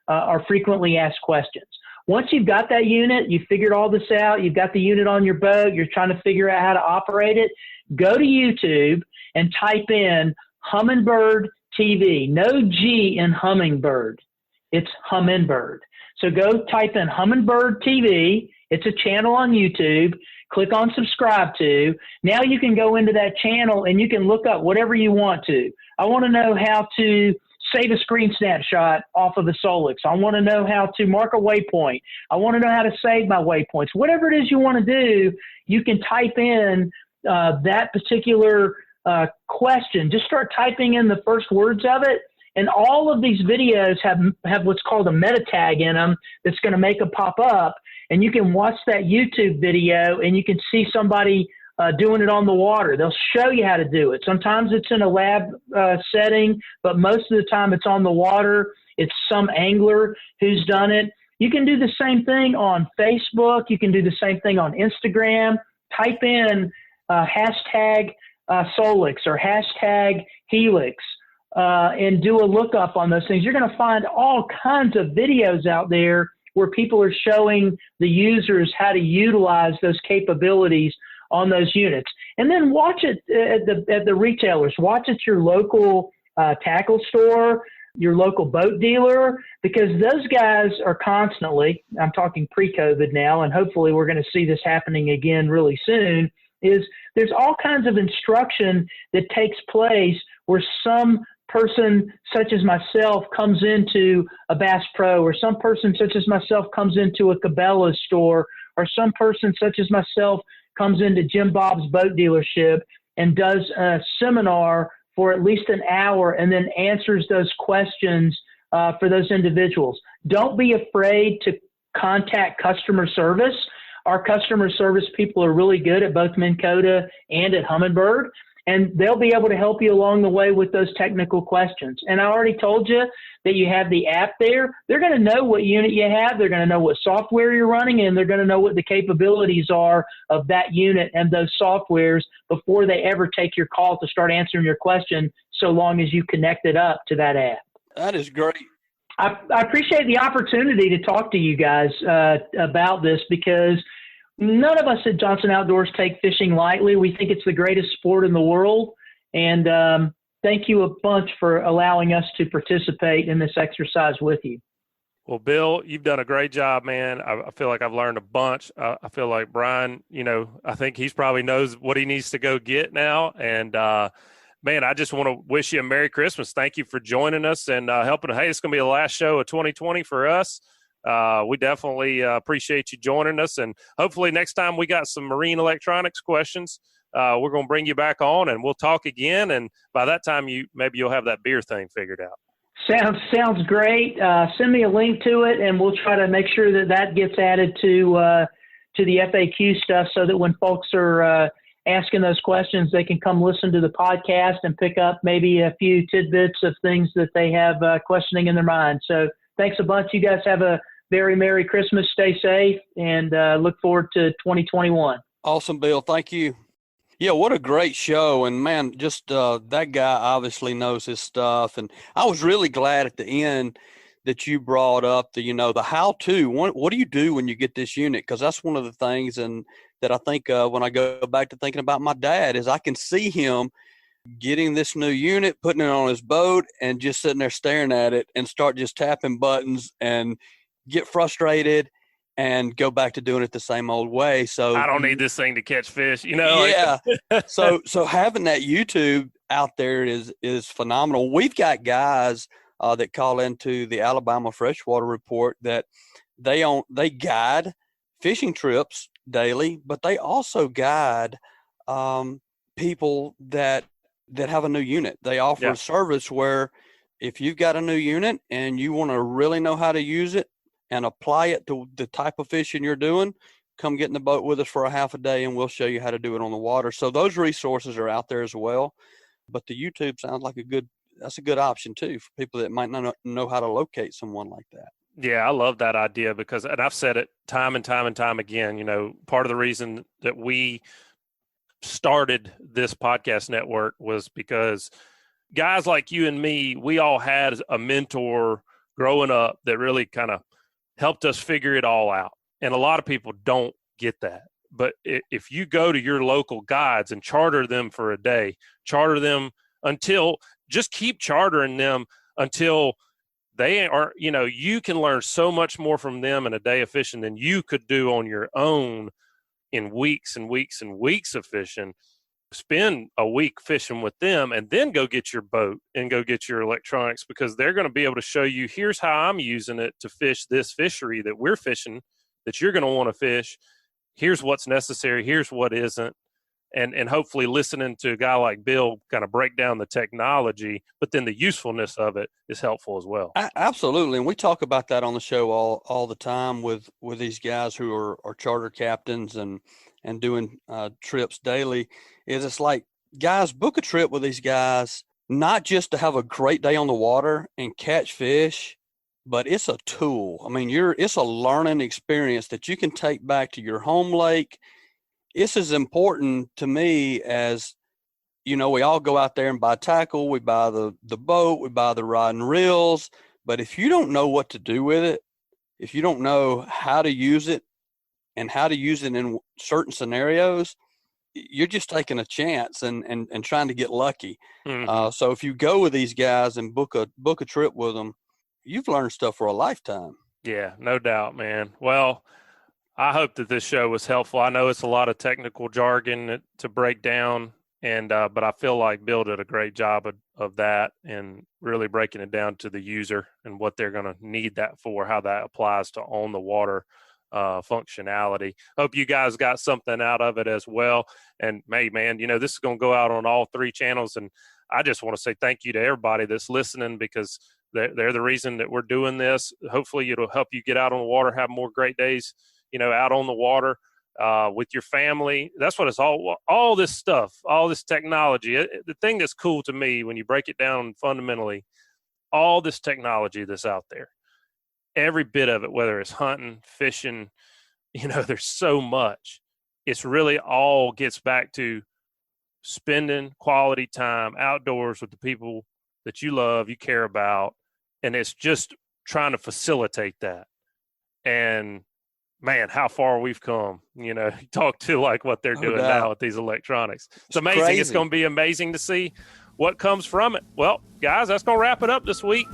Speaker 4: are frequently asked questions. Once you've got that unit, you've figured all this out, you've got the unit on your boat, you're trying to figure out how to operate it, go to YouTube and type in Humminbird TV. No G in Hummingbird. It's Humminbird. So go type in Humminbird TV. It's a channel on YouTube. Click on subscribe to. Now you can go into that channel and you can look up whatever you want to. I want to know how to save a screen snapshot off of the Solix. I want to know how to mark a waypoint. I want to know how to save my waypoints. Whatever it is you want to do, you can type in that particular question. Just start typing in the first words of it. And all of these videos have what's called a meta tag in them that's going to make them pop up. And you can watch that YouTube video and you can see somebody doing it on the water. They'll show you how to do it. Sometimes it's in a lab setting, but most of the time it's on the water. It's some angler who's done it. You can do the same thing on Facebook. You can do the same thing on Instagram. Type in hashtag Solix or hashtag Helix and do a lookup on those things. You're going to find all kinds of videos out there where people are showing the users how to utilize those capabilities on those units. And then watch it at the retailers. Watch at your local tackle store, your local boat dealer, because those guys are constantly, I'm talking pre-COVID now, and hopefully we're going to see this happening again really soon, is there's all kinds of instruction that takes place where some person such as myself comes into a Bass Pro, or some person such as myself comes into a Cabela's store, or some person such as myself comes into Jim Bob's boat dealership and does a seminar for at least an hour and then answers those questions for those individuals. Don't be afraid to contact customer service. Our customer service people are really good at both Minn Kota and at Humminbird, and they'll be able to help you along the way with those technical questions. And I already told you that you have the app there. They're going to know what unit you have. They're going to know what software you're running, and they're going to know what the capabilities are of that unit and those softwares before they ever take your call to start answering your question, so long as you connect it up to that app.
Speaker 3: That is great.
Speaker 4: I appreciate the opportunity to talk to you guys about this, because none of us at Johnson Outdoors take fishing lightly. We think it's the greatest sport in the world. And thank you a bunch for allowing us to participate in this exercise with you.
Speaker 2: Well, Bill, you've done a great job, man. I feel like I've learned a bunch. I feel like Brian, I think he's probably knows what he needs to go get now. And, man, I just want to wish you a Merry Christmas. Thank you for joining us and helping. Hey, it's going to be the last show of 2020 for us. We definitely appreciate you joining us, and hopefully next time we got some marine electronics questions, we're going to bring you back on and we'll talk again. And by that time, maybe you'll have that beer thing figured out.
Speaker 4: Sounds great. Send me a link to it, and we'll try to make sure that gets added to the FAQ stuff, so that when folks are asking those questions, they can come listen to the podcast and pick up maybe a few tidbits of things that they have questioning in their mind. So thanks a bunch. You guys have a very Merry Christmas. Stay safe, and look forward to 2021.
Speaker 3: Awesome, Bill. Thank you. Yeah, what a great show. And, man, just that guy obviously knows his stuff. And I was really glad at the end that you brought up the how-to. What do you do when you get this unit? Because that's one of the things that I think when I go back to thinking about my dad is I can see him getting this new unit, putting it on his boat, and just sitting there staring at it and start just tapping buttons and get frustrated and go back to doing it the same old way. So
Speaker 2: I don't need this thing to catch fish,
Speaker 3: Yeah. So having that YouTube out there is phenomenal. We've got guys that call into the Alabama Freshwater Report that they guide fishing trips daily, but they also guide people that have a new unit. They offer a service where if you've got a new unit and you want to really know how to use it and apply it to the type of fishing you're doing, come get in the boat with us for a half a day and we'll show you how to do it on the water. So those resources are out there as well. But the YouTube sounds like that's a good option too for people that might not know how to locate someone like that.
Speaker 2: Yeah, I love that idea because, and I've said it time and time again, part of the reason that we started this podcast network was because guys like you and me, we all had a mentor growing up that really kind of helped us figure it all out. And a lot of people don't get that. But if you go to your local guides and charter them for a day, charter them just keep chartering them until they are, you can learn so much more from them in a day of fishing than you could do on your own in weeks and weeks and weeks of fishing. Spend a week fishing with them and then go get your boat and go get your electronics, because they're going to be able to show you, here's how I'm using it to fish this fishery that we're fishing, that you're going to want to fish. Here's what's necessary. Here's what isn't. And hopefully listening to a guy like Bill kind of break down the technology, but then the usefulness of it is helpful as well.
Speaker 3: Absolutely. And we talk about that on the show all the time with these guys who are charter captains and doing trips daily. It's like, guys, book a trip with these guys, not just to have a great day on the water and catch fish, but it's a tool. I mean, it's a learning experience that you can take back to your home lake. It's as important to me as, we all go out there and buy tackle, we buy the boat, we buy the rod and reels. But if you don't know what to do with it, if you don't know how to use it and how to use it in certain scenarios, you're just taking a chance and trying to get lucky. Mm-hmm. So if you go with these guys and book a trip with them, you've learned stuff for a lifetime.
Speaker 2: Yeah, no doubt, man. Well, I hope that this show was helpful. I know it's a lot of technical jargon to break down, but I feel like Bill did a great job of that and really breaking it down to the user and what they're going to need that for, how that applies to on the water functionality. Hope you guys got something out of it as well. And hey, man, this is going to go out on all 3 channels. And I just want to say thank you to everybody that's listening, because they're the reason that we're doing this. Hopefully it'll help you get out on the water, have more great days, out on the water with your family. That's what it's all this stuff, all this technology. The thing that's cool to me when you break it down fundamentally, all this technology that's out there, every bit of it, whether it's hunting, fishing, there's so much. It's really all gets back to spending quality time outdoors with the people that you love, you care about. And it's just trying to facilitate that. And man, how far we've come, you talk to like what they're doing now with these electronics. It's amazing. Crazy. It's going to be amazing to see what comes from it. Well, guys, that's going to wrap it up this week.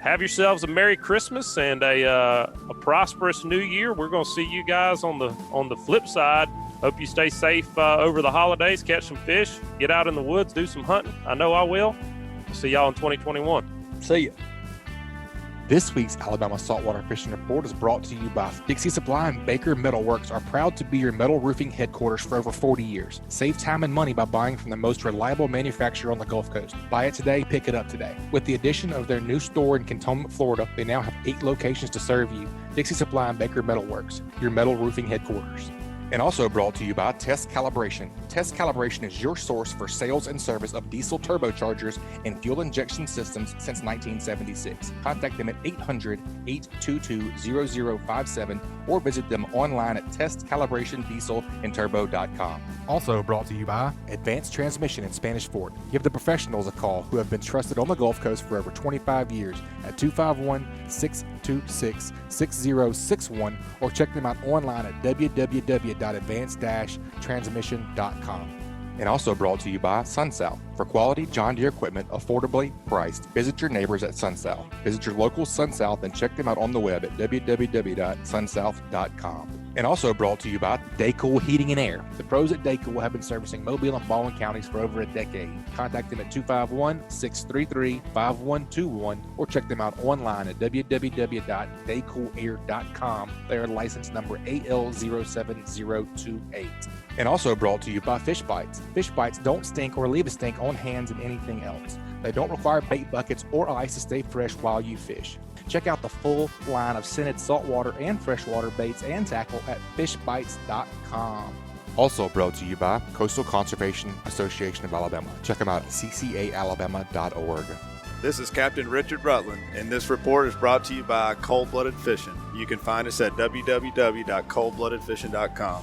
Speaker 2: Have yourselves a Merry Christmas and a prosperous New Year. We're going to see you guys on the flip side. Hope you stay safe over the holidays, catch some fish, get out in the woods, do some hunting. I know I will. See y'all in 2021.
Speaker 3: See ya.
Speaker 1: This week's Alabama Saltwater Fishing Report is brought to you by Dixie Supply and Baker Metal Works, are proud to be your metal roofing headquarters for over 40 years. Save time and money by buying from the most reliable manufacturer on the Gulf Coast. Buy it today, pick it up today. With the addition of their new store in Cantonment, Florida, they now have 8 locations to serve you. Dixie Supply and Baker Metal Works, your metal roofing headquarters. And also brought to you by Test Calibration. Test Calibration is your source for sales and service of diesel turbochargers and fuel injection systems since 1976. Contact them at 800-822-0057 or visit them online at testcalibratindieselandturbo.com. Also brought to you by Advanced Transmission in Spanish Fort. Give the professionals a call who have been trusted on the Gulf Coast for over 25 years at 251-626-6061 or check them out online at www.advanced-transmission.com. And also brought to you by SunSouth. For quality John Deere equipment affordably priced, visit your neighbors at SunSouth. Visit your local SunSouth and check them out on the web at www.sunsouth.com. And also brought to you by Daycool Heating and Air. The pros at Daycool have been servicing Mobile and Baldwin counties for over a decade. Contact them at 251-633-5121 or check them out online at www.daycoolair.com. They are license number AL07028. And also brought to you by Fishbites. Fishbites don't stink or leave a stink on hands and anything else. They don't require bait buckets or ice to stay fresh while you fish. Check out the full line of scented saltwater and freshwater baits and tackle at fishbites.com. Also brought to you by Coastal Conservation Association of Alabama. Check them out at ccaalabama.org.
Speaker 5: This is Captain Richard Rutland, and this report is brought to you by Cold Blooded Fishing. You can find us at www.coldbloodedfishing.com.